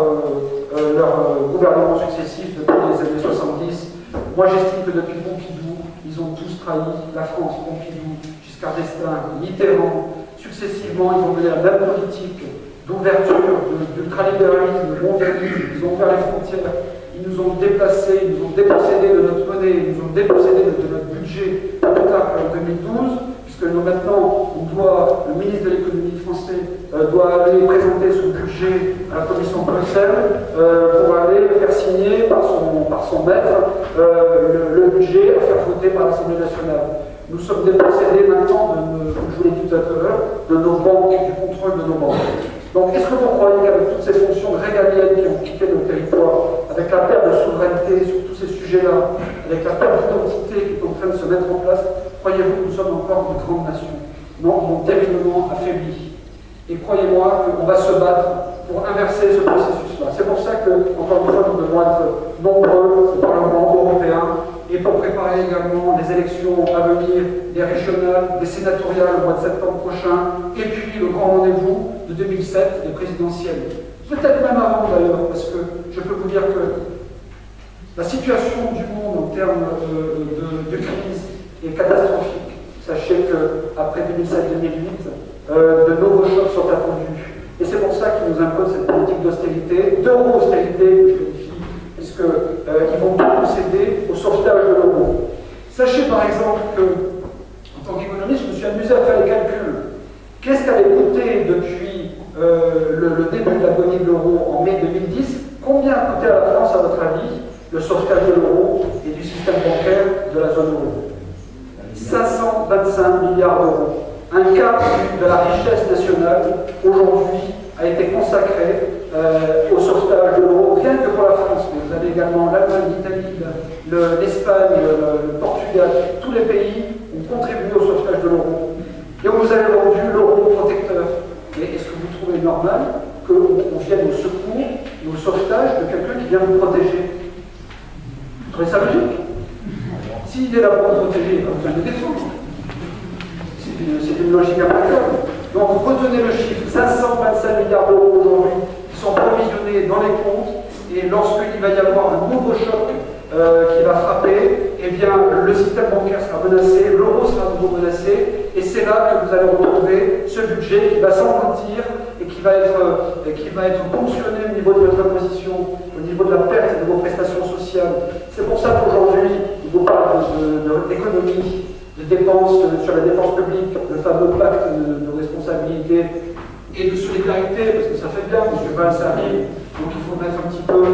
leurs gouvernements successifs depuis les années 70. Moi j'estime que depuis Pompidou, ils ont tous trahi la France. Pompidou, Giscard d'Estaing, Mitterrand, successivement ils ont mené la même politique d'ouverture, d'ultralibéralisme, mondialisme. Ils ont ouvert les frontières, ils nous ont déplacés, ils nous ont dépossédés de notre monnaie, ils nous ont dépossédés de notre budget plus tard qu'en 2012. Puisque nous, maintenant, le ministre de l'économie français doit aller présenter son budget à la commission de Bruxelles pour aller faire signer par son maître le budget à faire voter par l'Assemblée nationale. Nous sommes dépossédés maintenant, comme je vous l'ai dit tout à l'heure, de nos banques, du contrôle de nos banques. Donc, est-ce que vous croyez qu'avec toutes ces fonctions régaliennes qui ont quitté nos territoires, avec la perte de souveraineté sur tous ces sujets-là, avec la perte d'identité qui est en train de se mettre en place, croyez-vous que nous sommes encore une grande nation? m'ont terriblement affaibli. Et croyez-moi qu'on va se battre pour inverser ce processus-là. C'est pour ça que, encore une fois, nous devons être nombreux au Parlement européen et pour préparer également les élections à venir, les régionales, les sénatoriales au mois de septembre prochain, et puis le grand rendez-vous de 2007, les présidentielles. Peut-être même avant d'ailleurs, parce que je peux vous dire que la situation du monde en termes de crise est catastrophique. Sachez qu'après 2007-2008, de nouveaux chocs sont attendus. Et c'est pour ça qu'ils nous imposent cette politique d'austérité, d'euro-austérité, que je qualifie, puisqu'ils vont beaucoup céder au sauvetage de l'euro. Sachez par exemple que, en tant qu'économiste, je me suis amusé à faire les calculs. Qu'est-ce qu'avait coûté depuis le début de l'agonie de l'euro en mai 2010? Combien a coûté à la France, à votre avis, le sauvetage de l'euro et du système bancaire de la zone euro? 525 milliards d'euros. Un quart de la richesse nationale, aujourd'hui, a été consacré au sauvetage de l'euro, rien que pour la France. Mais vous avez également l'Allemagne, l'Italie, l'Espagne, le Portugal, tous les pays ont contribué au sauvetage de l'euro. Et on vous avez vendu l'euro protecteur. Mais est-ce que vous trouvez normal qu'on vienne au secours et au sauvetage de quelqu'un qui vient vous protéger? Vous trouvez ça logique? S'il est là pour vous protéger, il n'a pas besoin de défendre. C'est une logique implacable. Donc retenez le chiffre, 525 milliards d'euros aujourd'hui qui sont provisionnés dans les comptes, et lorsqu'il va y avoir un nouveau choc qui va frapper, eh bien le système bancaire sera menacé, l'euro sera de nouveau menacé, et c'est là que vous allez retrouver ce budget qui va s'engloutir et qui va être ponctionné au niveau de votre imposition, au niveau de la perte de vos prestations sociales. C'est pour ça qu'aujourd'hui, il vous parle d'économie, de dépenses sur la dépense publique, le fameux pacte de responsabilité et de solidarité, parce que ça fait bien, M. Valls arrive, donc il faut mettre un petit peu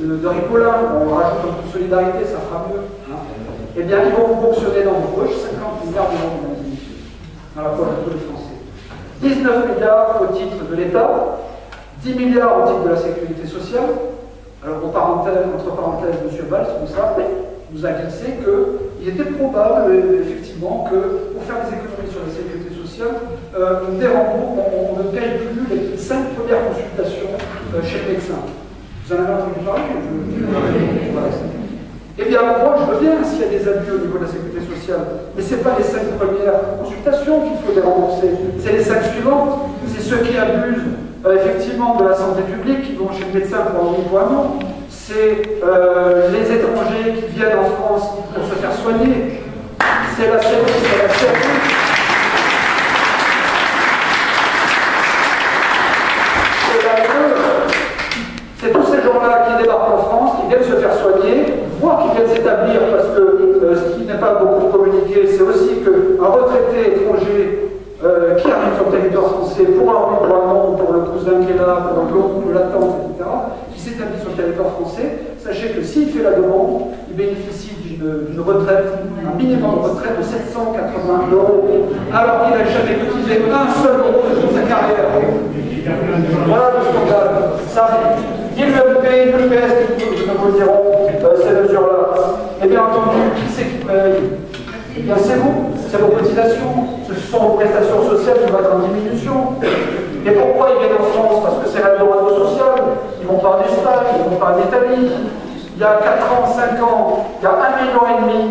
de ricolin, on rajoute un peu de solidarité, ça fera mieux. Hein. Eh bien, ils vont vous fonctionner dans vos poches 50 milliards d'euros, mesdames et messieurs, dans la poche de tous les Français. 19 milliards au titre de l'État, 10 milliards au titre de la sécurité sociale. Alors, entre parenthèses, M. Valls, comme ça, nous a glissé qu'il était probable, effectivement, que pour faire des économies sur la sécurité sociale, on ne paye plus les 5 premières consultations chez le médecin. Vous en avez entendu parler? Voilà. Eh bien, moi, je veux bien s'il y a des abus au niveau de la sécurité sociale, mais ce n'est pas les 5 premières consultations qu'il faut dérembourser, c'est les 5 suivantes. C'est ceux qui abusent, effectivement, de la santé publique, qui vont chez le médecin pour un déploiement. C'est les étrangers qui viennent en France pour se faire soigner. C'est la service, c'est la service. C'est tous ces gens-là qui débarquent en France, qui viennent se faire soigner, voire qui viennent s'établir, parce que ce qui n'est pas beaucoup communiqué, c'est aussi qu'un retraité étranger qui arrive sur le territoire français pour un déploiement, pour le cousin qui est là, pour l'oncle, la tante, etc., qui s'établit sur le territoire français, sachez que s'il fait la demande, il bénéficie d'une retraite, un minimum de retraite de 780 €, alors qu'il n'a jamais cotisé un seul euro de toute sa carrière. Voilà le scandale. Ça, ni l'UMP, ni le PS ne vous diront ces mesures-là. Et bien entendu, qui c'est qui paye? Eh bien c'est vous, c'est vos cotisations, ce sont vos prestations sociales qui vont être en diminution. Et pourquoi ils viennent en France? Parce que c'est la droite sociale. Ils vont pas en Espagne, ils vont pas en Italie. Il y a 4 ans, 5 ans, il y a 1,5 million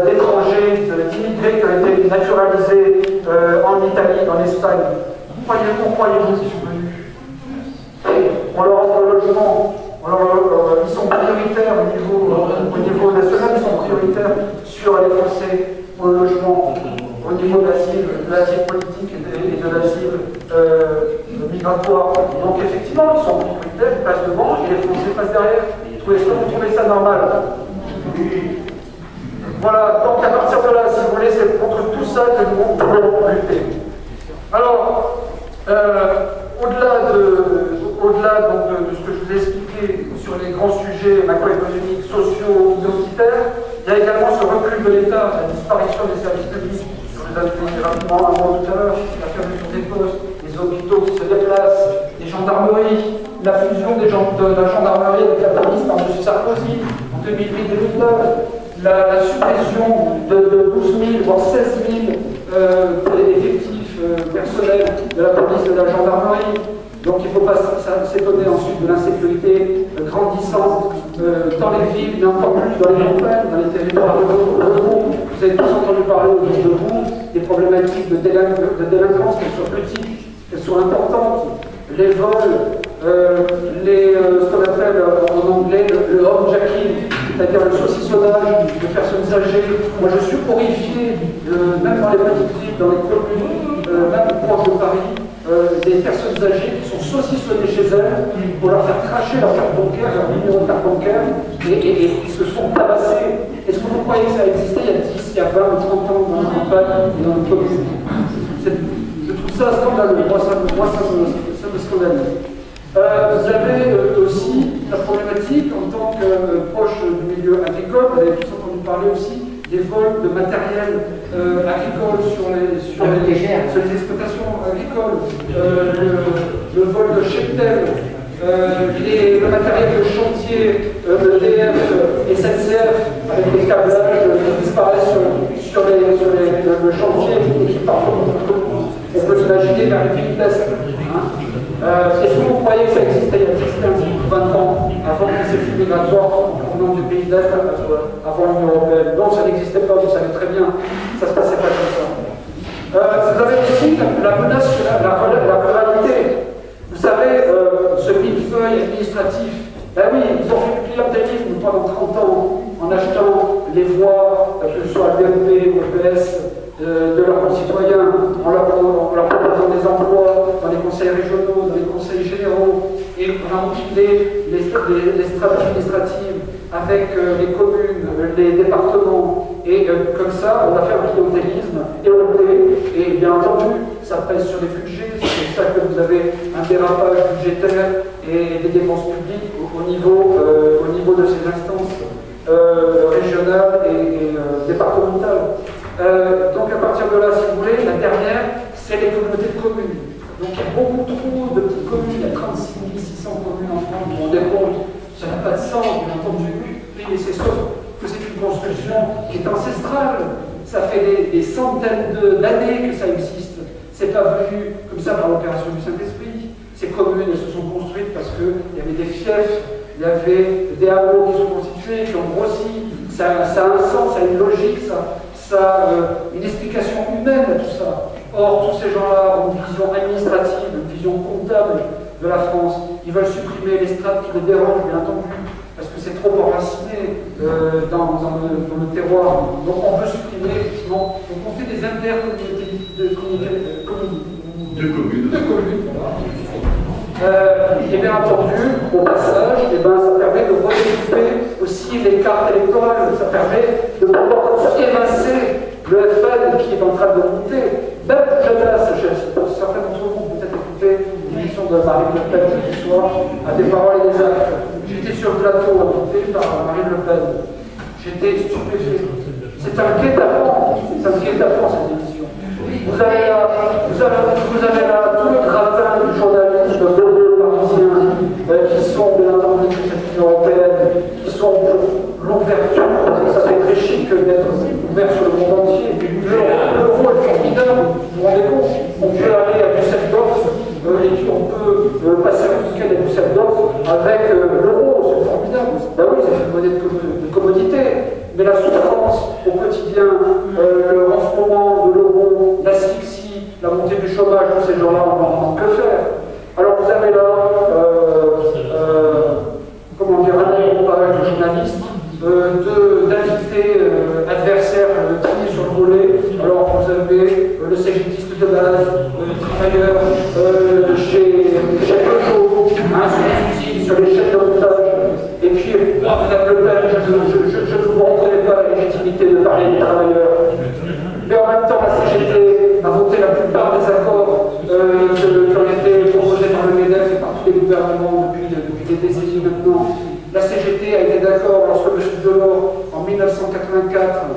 d'étrangers, d'immigrés qui ont été naturalisés en Italie, en Espagne. Croyez-vous qu'ils sont venus? On leur offre le logement. Ils sont prioritaires au niveau national, ils sont prioritaires sur les Français pour le logement, au niveau de l'asile politique et de l'asile migratoire. Donc effectivement, ils sont prioritaires, ils passent devant et les Français passent derrière. Vous trouvez ça normal? Voilà, donc à partir de là, si vous voulez, c'est contre tout ça que nous devons lutter. Alors, au-delà de ce que je vous ai expliqué sur les grands sujets macroéconomiques, sociaux, identitaires, il y a également ce recul de l'État, la disparition des services publics. Je vous ai dit rapidement un mot tout à l'heure, la fermeture des postes, les hôpitaux qui se déplacent, les gendarmeries, la fusion de la gendarmerie avec la police par M. Sarkozy en 2008-2009, la suppression de 12 000 voire 16 000 effectifs personnel de la police et de la gendarmerie. Donc il ne faut pas s'étonner ensuite de l'insécurité grandissante dans les villes, mais encore plus dans les campagnes, dans les territoires ruraux. Vous avez tous entendu parler autour de vous des problématiques de délinquance, qu'elles soient petites, qu'elles soient importantes, les vols, ce qu'on appelle en anglais le homejacking, c'est-à-dire le saucissonnage de personnes âgées. Moi je suis horrifié, même dans les petites villes, dans les communes, même proches de Paris, des personnes âgées qui sont saucissonnées chez elles pour leur faire cracher leur carte bancaire, leur numéro de carte bancaire, et qui se font tabasser. Est-ce que vous croyez que ça existait il y a 10, il y a 20 ou 30 ans dans la campagne et dans le communes? Je trouve ça scandaleux. Moi, ça me scandalise. Vous avez aussi la problématique, en tant que proche du milieu agricole, vous avez tous entendu parler aussi des vols de matériel agricole sur les exploitations agricoles, le vol de cheptel, le matériel de chantier, EDF, SNCF, avec les câblages qui disparaissent sur le chantier et qui parfois on peut s'imaginer vers les pays de l'Est. Est-ce que vous croyez que ça existait il y a 10, 15, 20 ans, avant que ces flux migratoires provenant du pays de l'Est, avant l'Union européenne? Non, ça n'existait pas, vous savez très bien, ça ne se passait pas comme ça. Vous avez aussi la menace de la ruralité. Vous savez, ce millefeuille administratif, ben oui, ils ont fait du clientélisme pendant 30 ans en achetant les voix, que ce soit BNP ou EPS, de leurs concitoyens, en leur proposant des emplois dans les conseils régionaux, dans les conseils généraux, et on a empilé les strates administratives avec les communes, les départements, et comme ça, on a fait un clientélisme élevé, et bien entendu, ça pèse sur les budgets, c'est pour ça que vous avez un dérapage budgétaire et des dépenses publiques au niveau de ces instances régionales et départementales. Donc à partir de là, si vous voulez, la dernière, c'est les communautés de communes. Donc il y a beaucoup trop de petites communes, il y a 36 600 communes en France, vous vous rendez compte, ça n'a pas de sens, bien entendu, mais c'est sauf que c'est une construction qui est ancestrale, ça fait des centaines d'années que ça existe, c'est pas venu comme ça par l'opération du Saint-Esprit. Ces communes, elles se sont construites parce qu'il y avait des fiefs, il y avait des hameaux qui sont constitués, qui ont grossi, ça a un sens, ça a une logique, ça a une explication humaine à tout ça. Or, tous ces gens-là ont une vision administrative, une vision comptable de la France. Ils veulent supprimer les strates qui les dérangent, bien entendu, parce que c'est trop enraciné dans le terroir. Donc on veut supprimer, effectivement. Donc on fait des intercommunautés de communes. Et bien entendu, au passage, ça permet de regrouper aussi les cartes électorales, ça permet de pouvoir comme ça évincer le FN qui est en train de monter. Même Jonas, certains d'entre vous ont peut-être écouté l'émission de Marine Le Pen jeudi soir, à des paroles et des actes. J'étais sur le plateau invité par Marine Le Pen. J'étais stupéfait. C'est un guet-apens, cette émission. Vous avez là tout le gratin du journalisme parisien qui sont de l'intendue de cette Union européenne, qui sont pour l'ouverture, parce que ça fait très chic d'être ouvert sur le monde entier. L'euro est formidable, vous vous rendez compte? On peut aller à Düsseldorf et puis on peut passer un week-end à Düsseldorf avec l'euro, c'est formidable. Ben oui, c'est une monnaie de commodité. Mais la souffrance au quotidien, le renflouement de l'euro, l'asphyxie, la montée du chômage, tous ces gens-là, on que faire? Alors vous avez là, un regroupage de journalistes, d'invités adversaires triés sur le volet. Alors vous avez le CGTiste de base, le travailleur de chez Peugeot, sur les chaînes de montage. Et puis, Madame Le Pen, je ne vous reconnais pas la légitimité de parler des travailleurs. Mais en même temps, la CGT a voté la plupart des accords qui ont été proposés par le MEDEF et par tous les gouvernements depuis des décennies maintenant. La CGT a été d'accord lorsque M. Delors, en 1984,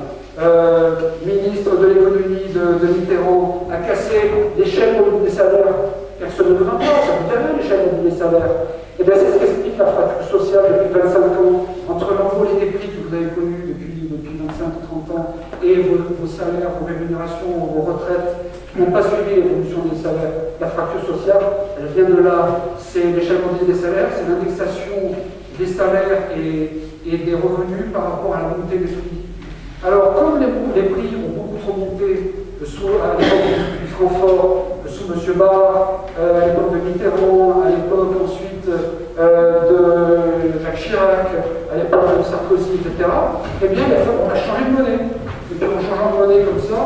ministre de l'économie de Mitterrand, a cassé l'échelle des salaires. Personne ne veut pas, ça vous avez l'échelle des salaires. Et bien c'est ce qu'explique la fracture sociale depuis 25 ans entre l'envolée des prix que vous avez connu depuis 25 ou 30 ans et vos salaires, vos rémunérations, vos retraites qui n'ont pas suivi l'évolution des salaires. La fracture sociale, elle vient de là. C'est l'échelle mondiale des salaires, c'est l'indexation des salaires et des revenus par rapport à la montée des prix. Alors, comme les prix ont beaucoup trop monté à l'époque du Francfort, sous M. Barre, à l'époque de Mitterrand, à l'époque ensuite de Jacques Chirac, à l'époque de Sarkozy, etc., eh bien, on a changé de monnaie. Et puis, en changeant de monnaie comme ça,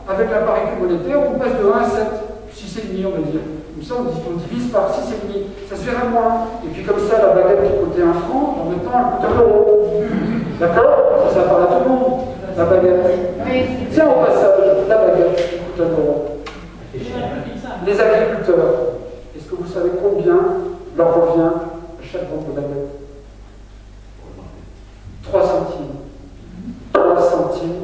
avec la parité monétaire, on passe de 1 à 7, 6,5 on va dire. Comme ça, on divise par 6,5, ça se verra moins. Et puis comme ça, la baguette qui coûtait 1 franc, en même temps, elle coûte 1 euro. D'accord? Ça parle à tout le monde, la baguette. Tiens, au passage, la baguette qui coûte 1 euro. Les agriculteurs, est-ce que vous savez combien leur revient à chaque vente de baguette? 3 centimes. 3 centimes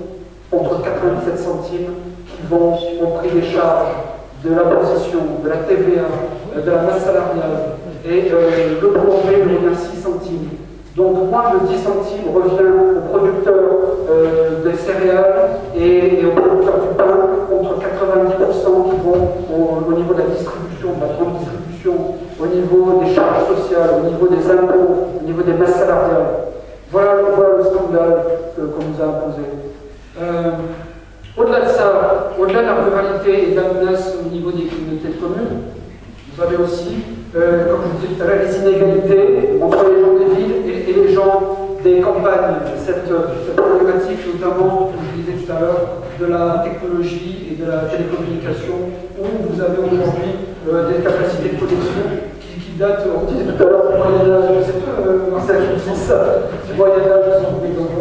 contre 97 centimes qui vont au prix des charges, de l'imposition, de la TVA, de la masse salariale. Et le boulanger revient 6 centimes. Donc moins de 10 centimes revient aux producteurs des céréales et aux producteurs du pain, contre 90% qui vont au niveau de la distribution, de la grande distribution, au niveau des charges sociales, au niveau des impôts, au niveau des masses salariales. Voilà le scandale qu'on nous a imposé. Au-delà de ça, au-delà de la ruralité et de la menace au niveau des communautés de communes, vous avez aussi, comme je vous disais tout à l'heure, les inégalités entre les gens des villes et les gens des campagnes. Cette problématique, notamment, comme je disais tout à l'heure, de la technologie et de la télécommunication, où vous avez aujourd'hui des capacités de connexion qui datent, on disait tout à l'heure, du Moyen-Âge, je sais pas, Marcel, je dis ça, du Moyen-Âge, je suis dans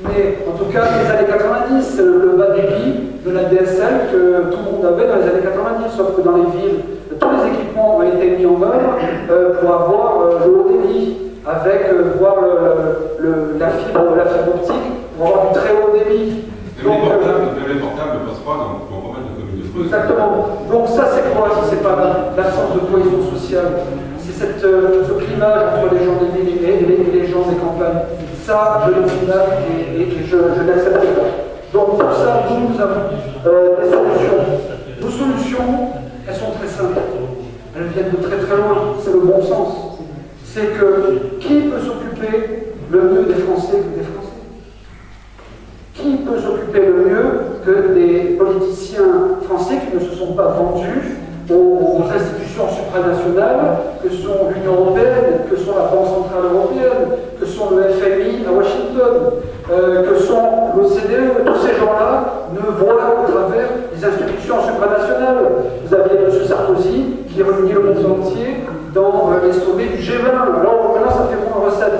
mais en tout cas, les années 90, le bas débit de la DSL que tout le monde avait dans les années 90, sauf que dans les villes, tous les équipements ont été mis en œuvre pour avoir le haut débit, avec voire la fibre optique, pour avoir du très haut débit. Donc, les portables ne passent pas dans pas mal de communes. Exactement. Donc ça, c'est quoi si c'est pas l'absence de cohésion sociale? C'est ce clivage entre les gens des villes et les gens des campagnes. Ça, je le condamne et je n'accepte pas. Donc pour ça, nous avons des solutions. Nos solutions, elles sont très simples. Elles viennent de très très loin. C'est le bon sens. C'est que qui peut s'occuper le mieux des Français que des Français? Qui peut s'occuper le mieux que des politiciens français qui ne se sont pas vendus aux institutions supranationales que sont l'Union européenne, que sont la Banque centrale européenne, que sont le FMI à Washington, que sont l'OCDE. Tous ces gens-là ne voient qu'au travers des institutions supranationales. Vous aviez M. Sarkozy qui réunit le monde entier dans les sommets du G20. Alors maintenant, ça fait moins recette,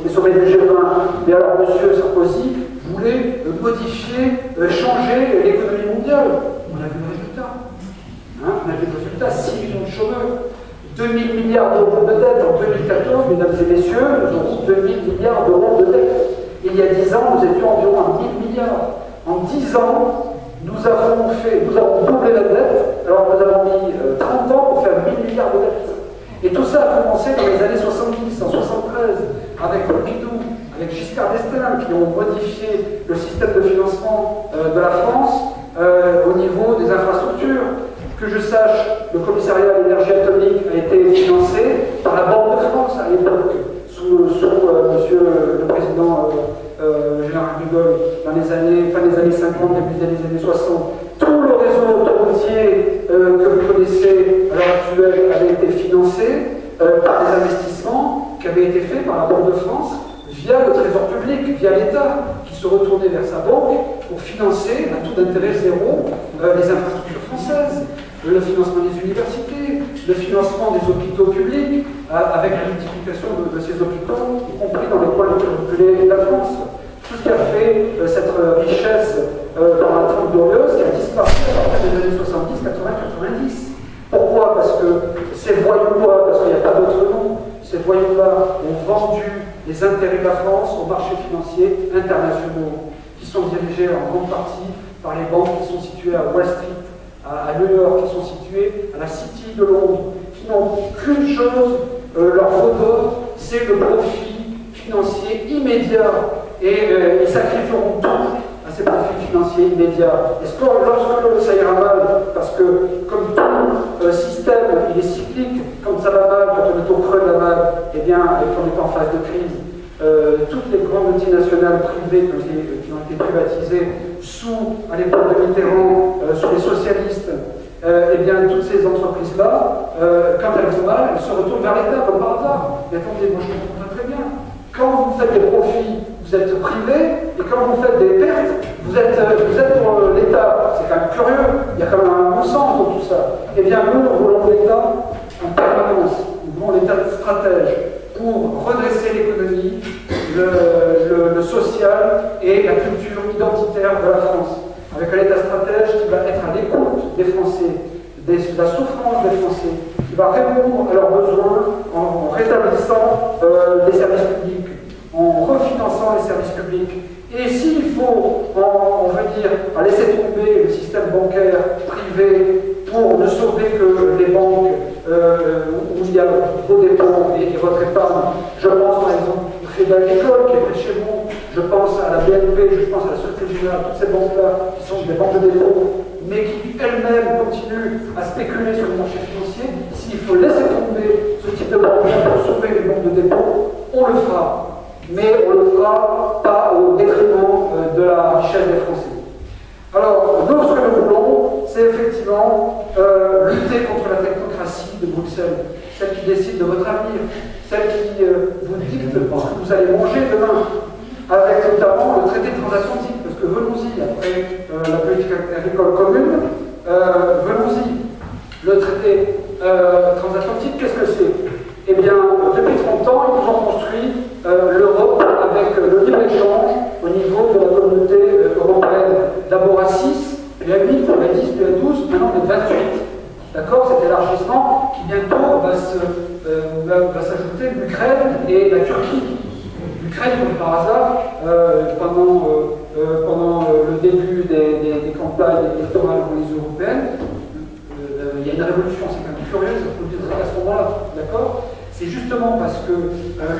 les sommets du G20. Mais alors, M. Sarkozy voulait modifier, changer l'économie mondiale. On a vu le résultat. On a vu le résultat, 6 millions de chômeurs, 2 000 milliards d'euros de dette en 2014, mesdames et messieurs, nous avons 2 000 milliards d'euros de dette. Il y a 10 ans, nous étions environ à 1 000 milliards. En 10 ans, nous avons doublé la dette, alors nous avons mis 30 ans pour faire 1 000 milliards de dettes. Et tout ça a commencé dans les années 70, en 73, avec Pompidou, avec Giscard d'Estaing, qui ont modifié le système de financement de la France au niveau des infrastructures. Que je sache, le commissariat à l'énergie atomique a été financé par la Banque de France à l'époque, sous monsieur le président général de Gaulle, dans les années, fin des années 50, début des années 60. Tout le réseau autoroutier que vous connaissez à l'heure actuelle avait été financé par des investissements qui avaient été faits par la Banque de France via le Trésor public, via l'État, qui se retournait vers sa banque pour financer à taux d'intérêt zéro les infrastructures françaises. Le financement des universités, le financement des hôpitaux publics, avec la multiplication de ces hôpitaux, y compris dans les coins reculés de la France. Tout ce qui a fait cette richesse dans la trempe glorieuse qui a disparu à partir des années 70, 80, 90. Pourquoi? Parce que ces voyous-là, parce qu'il n'y a pas d'autre nom, ces voyous-là ont vendu les intérêts de la France aux marchés financiers internationaux, qui sont dirigés en grande partie par les banques qui sont situées à Wall Street, à New York, qui sont situés à la City de Londres, qui n'ont qu'une chose, leur mot d'ordre, c'est le profit financier immédiat. Et ils sacrifieront tout à ses profits financiers immédiats. Est-ce que lorsque ça ira mal, parce que comme tout système, il est cyclique, quand ça va mal, quand on est au creux de la vague, eh bien, et qu'on est en phase de crise, toutes les grandes multinationales privées qui ont été privatisées sous, à l'époque de Mitterrand, sous les socialistes, eh bien, toutes ces entreprises-là, quand elles vont mal, elles se retournent vers l'État, comme par hasard. Mais attendez, moi je comprends pas très bien. Quand vous faites des profits, vous êtes privé, et quand vous faites des pertes, vous êtes pour l'État. C'est quand même curieux, il y a quand même un bon sens dans tout ça. Eh bien, nous voulons l'État en permanence. Nous voulons l'État stratège pour redresser l'économie, le social et la culture identitaire de la France. Avec un État stratège qui va être à l'écoute des Français, de la souffrance des Français, qui va répondre à leurs besoins en rétablissant les services publics, en refinançant les services publics. Et s'il faut, on veut dire, à laisser tomber le système bancaire privé pour ne sauver que les banques où il y a vos dépôts et votre épargne, je pense par exemple au Crédit Agricole qui est près de chez vous, je pense à la BNP, je pense à la Société Générale, toutes ces banques-là qui sont des banques de dépôt, mais qui elles-mêmes continuent à spéculer sur le marché financier. S'il faut laisser tomber ce type de banque pour sauver les banques de dépôt, on le fera. Mais on ne le fera pas au détriment de la richesse des Français. Alors, nous, ce que nous voulons, c'est effectivement lutter contre la technocratie de Bruxelles, celle qui décide de votre avenir, celle qui vous dicte ce que vous allez manger demain, avec notamment le traité transatlantique, parce que venons-y, après la politique agricole commune, venons-y. Le traité transatlantique, qu'est-ce que c'est? Eh bien, depuis 30 ans, ils nous ont construit l'Europe avec le libre-échange au niveau de la communauté européenne. D'abord à 6, puis à 8, puis à 10, puis à 12, maintenant on est 28. D'accord? Cet élargissement qui bientôt va s'ajouter l'Ukraine et la Turquie. L'Ukraine, comme par hasard, pendant le début des campagnes électorales pour les européennes, il y a une révolution, c'est quand même curieux, ça peut dire à ce moment-là, d'accord? C'est justement parce que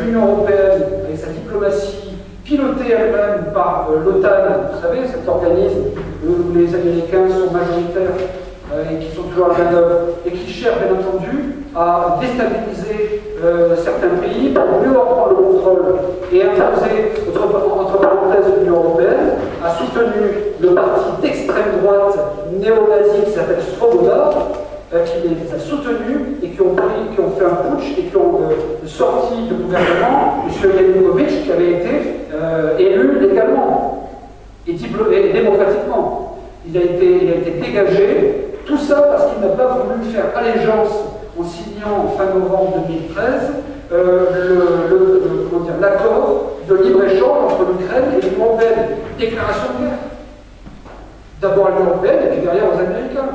l'Union européenne, avec sa diplomatie, pilotée elle-même par l'OTAN, vous savez, cet organisme où les Américains sont majoritaires et qui sont toujours à la manœuvre, et qui cherche bien entendu à déstabiliser certains pays pour mieux en prendre le contrôle et imposer, entre parenthèses, l'Union européenne, a soutenu le parti d'extrême droite néo-nazi qui s'appelle Svoboda, qui les a soutenus et qui ont fait un putsch et qui ont sorti du gouvernement M. Yanukovych qui avait été élu légalement et démocratiquement. Il a été dégagé, tout ça parce qu'il n'a pas voulu faire allégeance en signant en fin novembre 2013 l'accord de libre-échange entre l'Ukraine et l'Union européenne. Déclaration de guerre. D'abord à l'Union européenne et puis derrière aux Américains.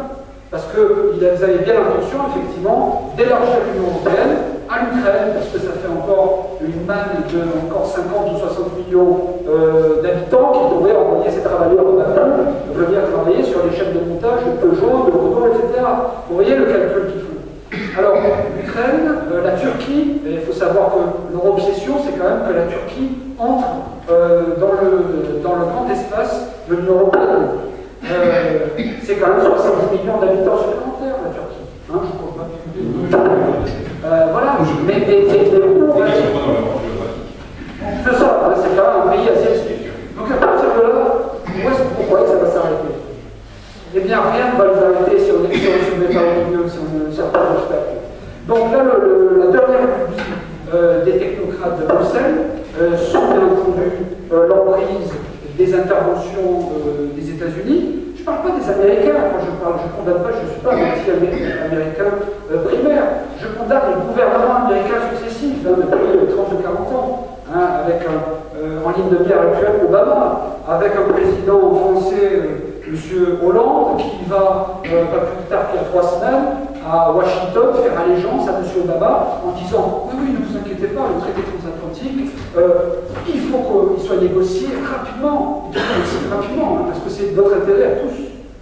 Parce qu'ils avaient bien l'intention, effectivement, d'élargir l'Union européenne à l'Ukraine, parce que ça fait encore une manne de encore 50 ou 60 millions d'habitants qui devraient envoyer ces travailleurs au Bakou, venir travailler sur les chaînes de montage de Peugeot, de Renault, etc. Vous voyez le calcul qu'ils font. Alors, l'Ukraine, la Turquie, il faut savoir que leur obsession, c'est quand même que la Turquie entre dans le grand espace de l'Union européenne. C'est quand même 70 millions d'habitants supplémentaires, la Turquie. Hein, je crois pas. Voilà, mais où on va dire. C'est ça, c'est quand même un pays assez expliqué. Donc à partir de là, vous croyez que ça va s'arrêter? Eh bien, rien ne va nous arrêter si on ne se met pas au milieu, si on ne sert pas de spectacle. Donc là, la dernière lubie des technocrates de Bruxelles sont bien entendu l'emprise des interventions des États-Unis. Je ne parle pas des Américains, quand je condamne pas, je ne suis pas un anti-américain primaire. Je condamne les gouvernements américains successifs depuis 30 ou 40 ans, avec en ligne de mire actuelle Obama, avec un président français, M. Hollande, qui va, pas plus tard qu'il y a 3 semaines, à Washington, faire allégeance à M. Obama en disant « Oui, ne vous inquiétez pas, le traité transatlantique, il faut qu'il soit négocié rapidement, parce que c'est notre intérêt à tous. »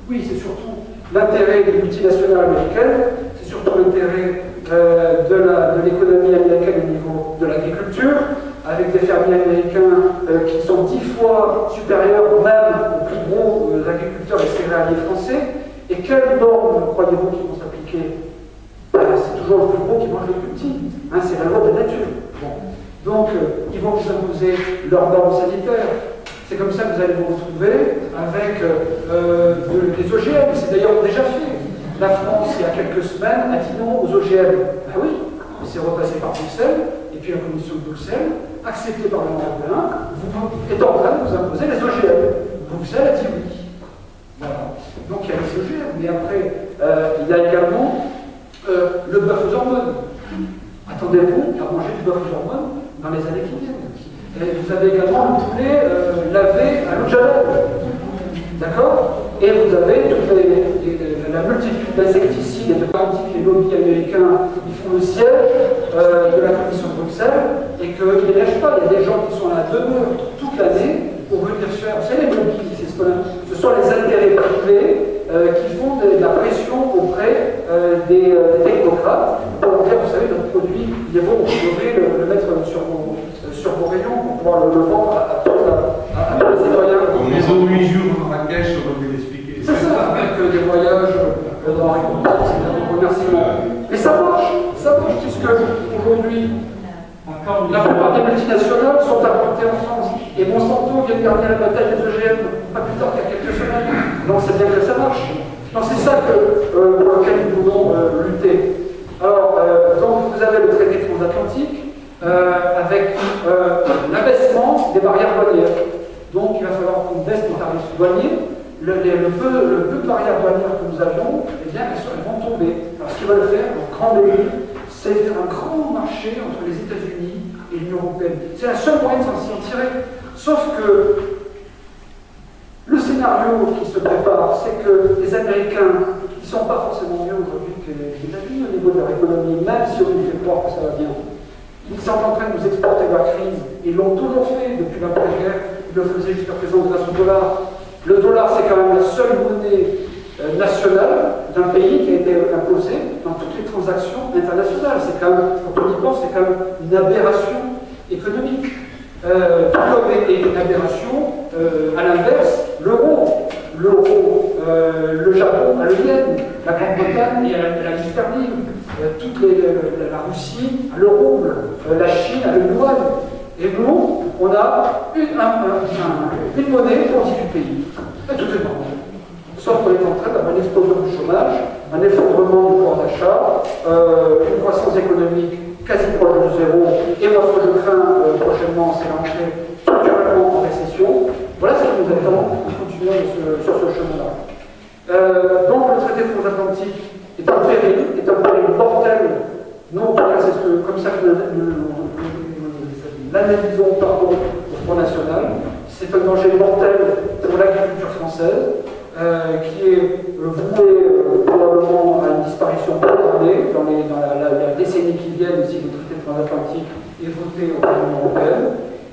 Oui, c'est surtout l'intérêt des multinationales américaines, c'est surtout l'intérêt de l'économie américaine au niveau de l'agriculture, avec des fermiers américains qui sont 10 fois supérieurs même au prix quelles normes croyez-vous qui vont s'appliquer? C'est toujours le plus gros qui mange le plus petit. Hein, c'est la loi de la nature. Bon. Donc, ils vont vous imposer leurs normes sanitaires. C'est comme ça que vous allez vous retrouver avec des OGM. C'est d'ailleurs déjà fait. La France, il y a quelques semaines, a dit non aux OGM. Ah oui, c'est repassé par Bruxelles, et puis la Commission de Bruxelles, acceptée par l'Union européenne, est en train de vous imposer les OGM. Bruxelles a dit oui. Voilà. Donc il y a les OGM, mais après, il y a également le bœuf aux hormones. Attendez-vous à manger du bœuf aux hormones dans les années qui viennent. Et vous avez également le poulet lavé à l'eau de Javel. D'accord? Et vous avez la multitude d'insecticides et de pratiques, les lobbies américains, ils font le siège de la Commission de Bruxelles et qu'ils ne les lâchent pas. Il y a des gens qui sont là demeure toute l'année pour venir faire. C'est les lobbies, ce sont les intérêts privés qui font de la pression auprès des technocrates pour leur dire, vous savez, notre produit, il est bon, vous devrez le mettre sur vos rayons pour pouvoir le vendre à tous les citoyens. Les autres 8 jours en Marrakech, on va l'expliquer. C'est ça, avec des voyages dans la récompense, c'est un remerciement. Mais ça marche, puisque aujourd'hui, la plupart des multinationales sont implantées en France. Et Monsanto vient de gagner la bataille des OGM, pas plus tard qu'il y a quelques semaines. Donc c'est bien que ça marche. Donc c'est ça pour lequel nous voulons lutter. Alors, donc vous avez le traité transatlantique avec l'abaissement des barrières douanières. Donc il va falloir qu'on baisse nos tarifs douaniers. Le peu de barrières douanières que nous avions, eh bien, elles vont tomber. Alors ce qu'ils veulent faire, le grand début, c'est faire un grand marché entre les États-Unis et l'Union européenne. C'est la seule moyen de s'en tirer. Sauf que le scénario qui se prépare, c'est que les Américains, qui ne sont pas forcément mieux aujourd'hui que les États-Unis au niveau de leur économie, même si on nous fait croire que ça va bien, ils sont en train de nous exporter leur crise. Ils l'ont toujours fait depuis l'après-guerre. Ils le faisaient jusqu'à présent grâce au dollar. Le dollar, c'est quand même la seule monnaie nationale d'un pays qui a été imposée dans toutes les transactions internationales. C'est quand même, quand on y pense, c'est quand même une aberration économique. Tout comme est une aberration, à l'inverse, l'euro. Le Japon a le yen, la Grande-Bretagne a la sterling, la Russie a le rouble, la Chine a le yuan. Et nous, on a une monnaie pour 18 pays. Et tout est normal. Sauf qu'on est en train d'avoir une explosion du chômage, un effondrement du pouvoir d'achat, une croissance économique quasi proche de zéro. Et moi, ce que je crains prochainement, c'est l'entrée structurellement en récession. Voilà ce qui nous attend pour continuer sur ce chemin-là. Donc, le traité transatlantique est un péril mortel. Non, c'est comme ça que l'analysons au Front National. C'est un danger mortel pour l'agriculture française, qui est vouée probablement à une disparition programmée dans la décennie qui vient si le traité transatlantique est voté au Parlement européen.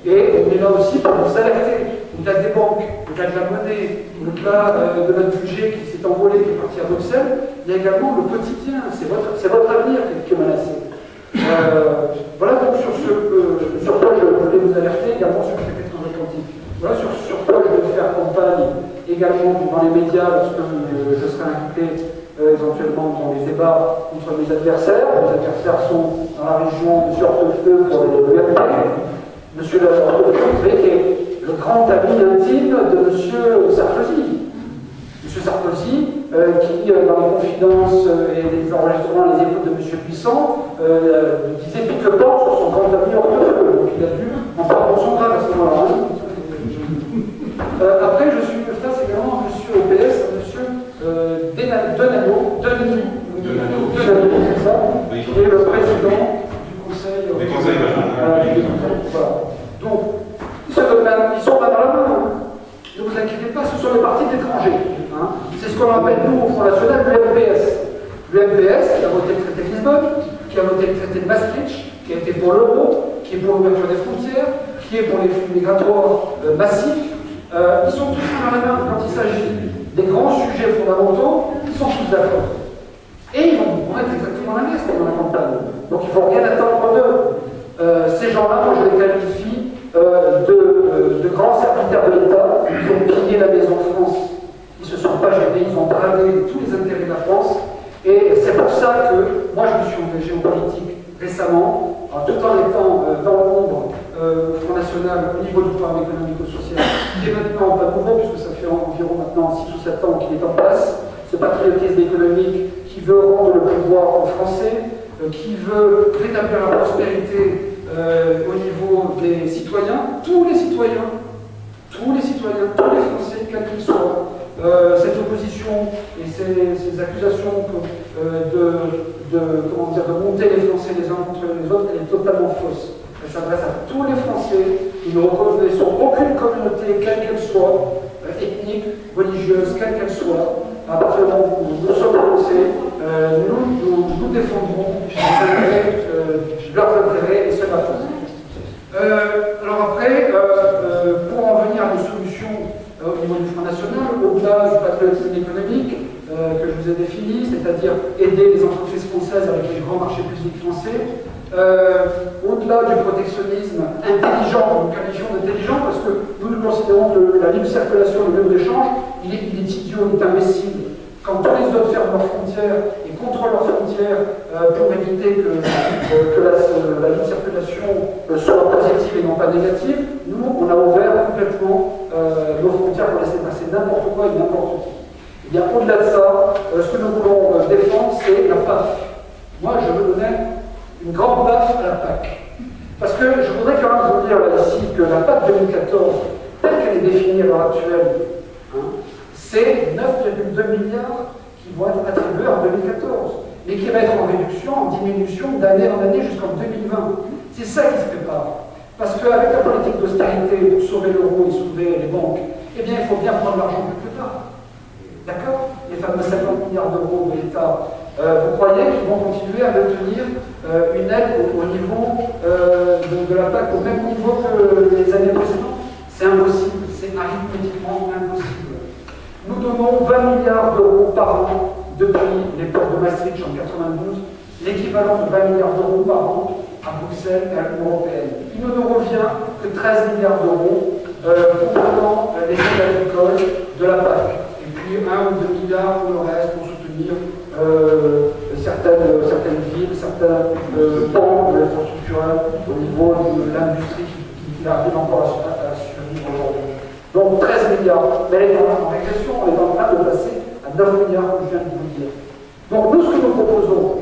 Et on est là aussi pour vous alerter. Au-delà des banques, au-delà de la monnaie, au-delà de notre budget qui s'est envolé, qui est parti à Bruxelles, il y a également le quotidien. C'est votre avenir qui est menacé. Voilà donc sur quoi je voulais vous alerter également sur le traité transatlantique. Voilà sur quoi je vais faire campagne également dans les médias lorsque je serai invité éventuellement dans les débats contre mes adversaires. Mes adversaires sont dans la région de Hortefeux pour l'UMP. Monsieur Hortefeux, qui est le grand ami intime de Monsieur Sarkozy. Monsieur Sarkozy, qui, dans les confidences et les enregistrements, les écoutes de Monsieur Puissant, disait pique-port sur son grand ami Hortefeux. Donc il a dû en prendre son grade à ce moment-là. Après, je suis face également à Monsieur OPS, à Monsieur Denano, c'est ça, qui est le président du Conseil. Voilà. Donc, ils sont pas dans la main. Ne vous inquiétez pas, ce sont les partis d'étrangers. Hein. C'est ce qu'on appelle, nous, au Front National, l'UMPS. L'UMPS, qui a voté le traité de Lisbonne, qui a voté le traité de Maastricht, qui a été pour l'euro, qui est pour l'ouverture des frontières, qui est pour les flux migratoires massifs. Ils sont tous dans la main quand il s'agit des grands sujets fondamentaux, ils sont tous d'accord. Et ils vont être exactement l'inverse pendant la campagne. Donc il ne faut rien attendre d'eux. Ces gens-là, moi je les qualifie de grands serviteurs de l'État. Ils ont pillé la Maison France. Ils ne se sont pas gênés, ils ont brader tous les intérêts de la France. Et c'est pour ça que moi je me suis engagé en politique récemment, tout en étant dans l'ombre au Front National au niveau du programme économico-social, qui est maintenant pas nouveau, puisque ça fait environ maintenant 6 ou 7 ans qu'il est en place, ce patriotisme économique qui veut rendre le pouvoir aux Français, qui veut rétablir la prospérité au niveau des citoyens, tous les citoyens, tous les Français, quels qu'ils soient. Cette opposition et ces accusations de monter les Français les uns contre les autres, elle est totalement fausse. Elle s'adresse à tous les Français. Nous ne reconnaissons aucune communauté, quelle qu'elle soit, ethnique, religieuse, quelle qu'elle soit. À partir du moment où nous sommes Français, nous défendrons leurs intérêts et ceux de la France. Alors après, pour en venir à des solutions au niveau du Front National, au-delà du patriotisme économique que je vous ai défini, c'est-à-dire aider les entreprises françaises avec les grands marchés publics français, au-delà du protectionnisme intelligent, que nous qualifions d'intelligent, parce que nous considérons que la libre circulation, le libre-échange, il est idiot, il est imbécile. Quand tous les autres ferment leurs frontières et contrôlent leurs frontières pour éviter que la libre circulation soit positive et non pas négative, nous, on a ouvert complètement nos frontières pour laisser passer n'importe quoi et n'importe qui. Et bien, au-delà de ça, ce que nous voulons défendre, c'est la PAF. Moi, je veux donner une grande PAF à la PAC. Parce que je voudrais quand même vous dire là, ici que la PAC 2014, telle qu'elle est définie à l'heure actuelle, c'est 9,2 milliards qui vont être attribués en 2014, mais qui va être en réduction, en diminution d'année en année jusqu'en 2020. C'est ça qui se prépare. Parce qu'avec la politique d'austérité, pour sauver l'euro et sauver les banques, eh bien, il faut bien prendre l'argent quelque part. D'accord? Les fameux 50 milliards d'euros de l'État. Vous croyez qu'ils vont continuer à maintenir une aide au niveau de la PAC au même niveau que les années précédentes? C'est impossible. C'est arithmétiquement impossible. Nous donnons 20 milliards d'euros par an depuis l'époque de Maastricht en 92, l'équivalent de 20 milliards d'euros par an à Bruxelles et à l'Union européenne. Il ne nous revient que 13 milliards d'euros pour les aides agricoles de la PAC. Et puis 1 ou 2 milliards pour le reste, pour soutenir certaines villes, certains pans de l'infrastructure au niveau de l'industrie qui arrive encore à survivre aujourd'hui. Donc 13 milliards, mais elle est en régression, on est en train de passer à 9 milliards, comme je viens de vous le dire. Donc nous, ce que nous proposons,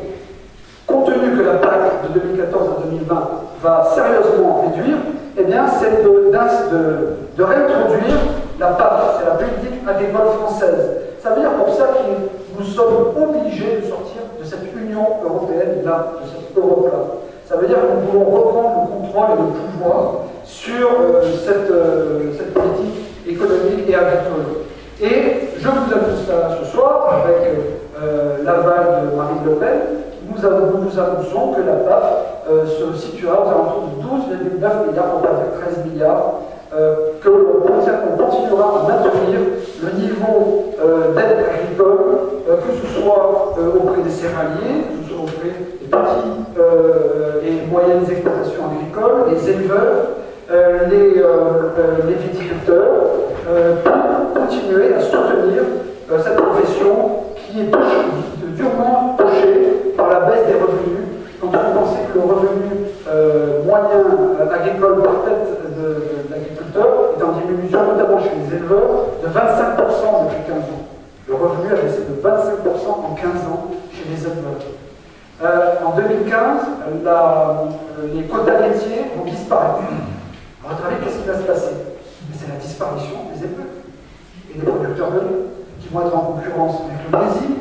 compte tenu que la PAC de 2014 à 2020 va sérieusement réduire, eh bien c'est de réintroduire la PAF, c'est la politique agricole française. Ça veut dire pour ça que nous sommes obligés de sortir de cette Union européenne-là, de cette Europe-là. Ça veut dire que nous voulons reprendre le contrôle et le pouvoir sur cette politique économique et agricole. Et je vous annonce ça ce soir, avec l'aval de Marine Le Pen, nous annonçons que la PAF se situera aux alentours de 12,9 milliards, on va dire 13 milliards, que l'on continuera à maintenir le niveau d'aide agricole, que ce soit auprès des céréaliers, que ce soit auprès des petites et moyennes exploitations agricoles, les éleveurs, les viticulteurs, pour continuer à soutenir cette profession qui est durement touchée par la baisse des revenus. Quand vous pensez que le revenu moyen agricole par tête de l'agriculteur est en diminution, notamment chez les éleveurs, de 25% depuis 15 ans. Le revenu a baissé de 25% en 15 ans chez les éleveurs. En 2015, les quotas laitiers vont disparaître. À votre avis, qu'est-ce qui va se passer? C'est la disparition des éleveurs et des producteurs de lait qui vont être en concurrence avec le Brésil,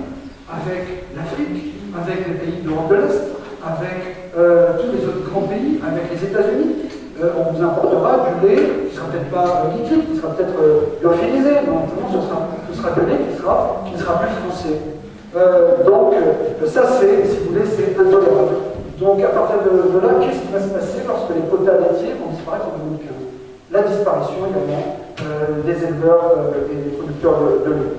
avec l'Afrique, avec les pays d'Europe de l'Est, avec tous les autres grands pays, avec les États-Unis. On vous importera du lait qui ne sera peut-être pas liquide, qui sera peut-être lyophilisé, mais en tout cas, ce sera du lait qui ne sera plus français. Donc, ça, si vous voulez, c'est intolérable. Donc, à partir de là, qu'est-ce qui va se passer lorsque les quotas laitiers vont disparaître en 2015? La disparition également des éleveurs et des producteurs de lait.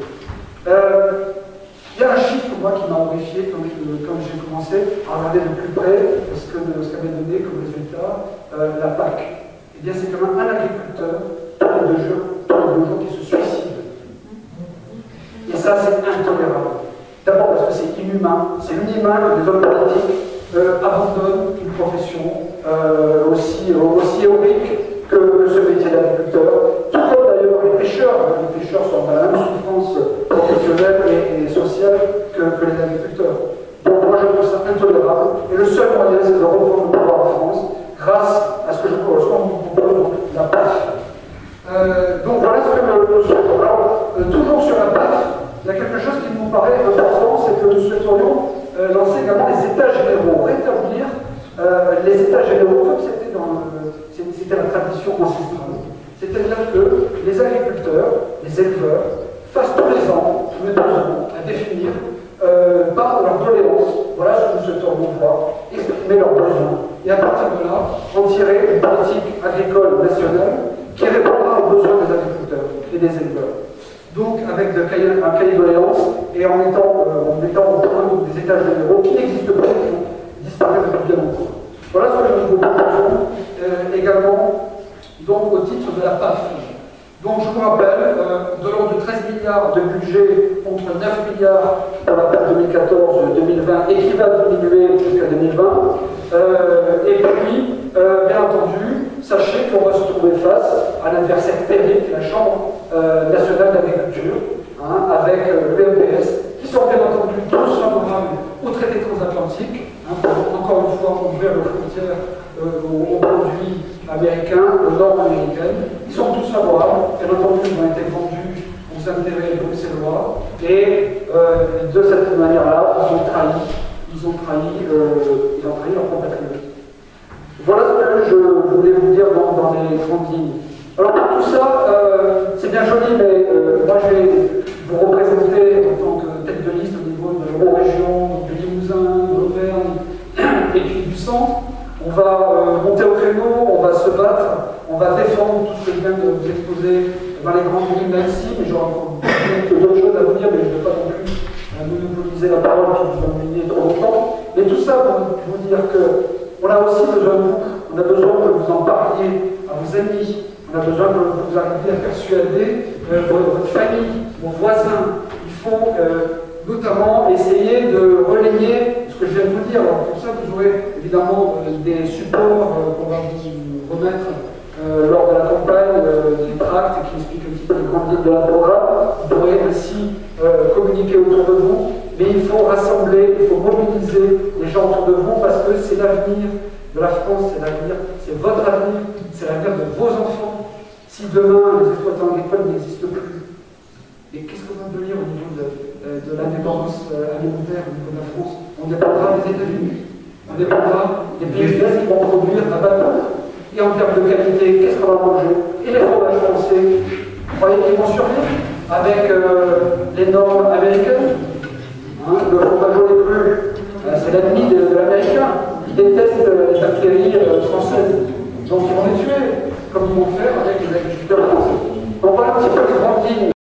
Il y a un chiffre, moi, qui m'a horrifié quand j'ai commencé à regarder de plus près ce qu'avait donné comme résultat la PAC. Eh bien, c'est quand même un agriculteur tous les deux jours qui se suicide. Et ça, c'est intolérable. c'est inhumain que des hommes politiques abandonnent une profession aussi héroïque que ce métier d'agriculteur. Tout comme d'ailleurs les pêcheurs sont dans la même souffrance professionnelle et sociale que les agriculteurs. Donc moi je trouve ça intolérable, et le seul moyen c'est de reprendre le pouvoir en France grâce à ce que qu'on vous propose, la PAF. Donc voilà ce que nous souhaitons. Alors, toujours sur la PAF, il y a quelque chose qui nous paraît important, c'est que nous souhaiterions lancer également les états généraux, rétablir les états généraux comme c'était la tradition ancestrale. C'est-à-dire que les agriculteurs, les éleveurs, fassent tous les ans, tous les 2 ans, à définir par leur doléance, voilà ce que nous souhaiterions voir, exprimer leurs besoins, et à partir de là, en tirer une politique agricole nationale qui répondra aux besoins des agriculteurs et des éleveurs. Donc avec un cahier de doléances et en mettant au point des états généraux qui n'existent pas, qui ont disparu depuis bien longtemps. Voilà ce que je vous propose également donc, au titre de la PAF. Donc je vous rappelle, de l'ordre de 13 milliards de budget contre 9 milliards pour la PAF 2014-2020 et qui va diminuer jusqu'à 2020. Et puis, bien entendu, sachez qu'on va se trouver face à l'adversaire terrible, la Chambre nationale d'agriculture, avec l'UMPS, qui sont bien entendu tous favorables au traité transatlantique, pour encore une fois ouvrir les frontières aux produits américains, aux normes américaines. Ils sont tous favorables, bien entendu, ils ont été vendus aux intérêts bruxellois, et de cette manière-là, ils ont trahi leurs compatriotes. Voilà ce que je voulais vous dire dans les grandes lignes. Alors pour tout ça, c'est bien joli, mais moi je vais vous représenter en tant que tête de liste au niveau de l'Euro-Région, du Limousin, de l'Auvergne et puis du centre. On va monter au créneau, on va se battre, on va défendre tout ce que je viens de vous exposer dans les grandes lignes là-ci, mais j'aurai encore d'autres choses à vous dire, mais je ne vais pas non plus monopoliser la parole puis vous ennuyer trop longtemps. Mais tout ça pour vous dire qu'on a aussi besoin de vous, on a besoin que vous en parliez à vos amis, on a besoin que vous arriviez à persuader votre famille, vos voisins. Il faut notamment essayer de relayer ce que je viens de vous dire. Alors pour ça, vous aurez évidemment des supports qu'on va vous remettre lors de la campagne, des tracts qui expliquent un petit peu les grandes lignes de la programme. Vous pourrez ainsi communiquer autour de vous, mais il faut rassembler, il faut mobiliser les gens autour de vous parce que c'est l'avenir de la France, c'est l'avenir, c'est votre avenir, c'est l'avenir de vos enfants. Si demain les exploitants agricoles n'existent plus, et qu'est-ce qu'on va devenir au niveau de l'indépendance alimentaire au niveau de la France? On dépendra des États-Unis, on dépendra des pays qui vont produire à bas coût. Et en termes de qualité, qu'est-ce qu'on va manger? Et les fromages français, vous croyez qu'ils vont survivre avec les normes américaines? Le fromage au lait cru, c'est l'ennemi de l'américain. Ils détestent les bactéries françaises. Donc ils vont les tuer, comme ils vont faire avec les agriculteurs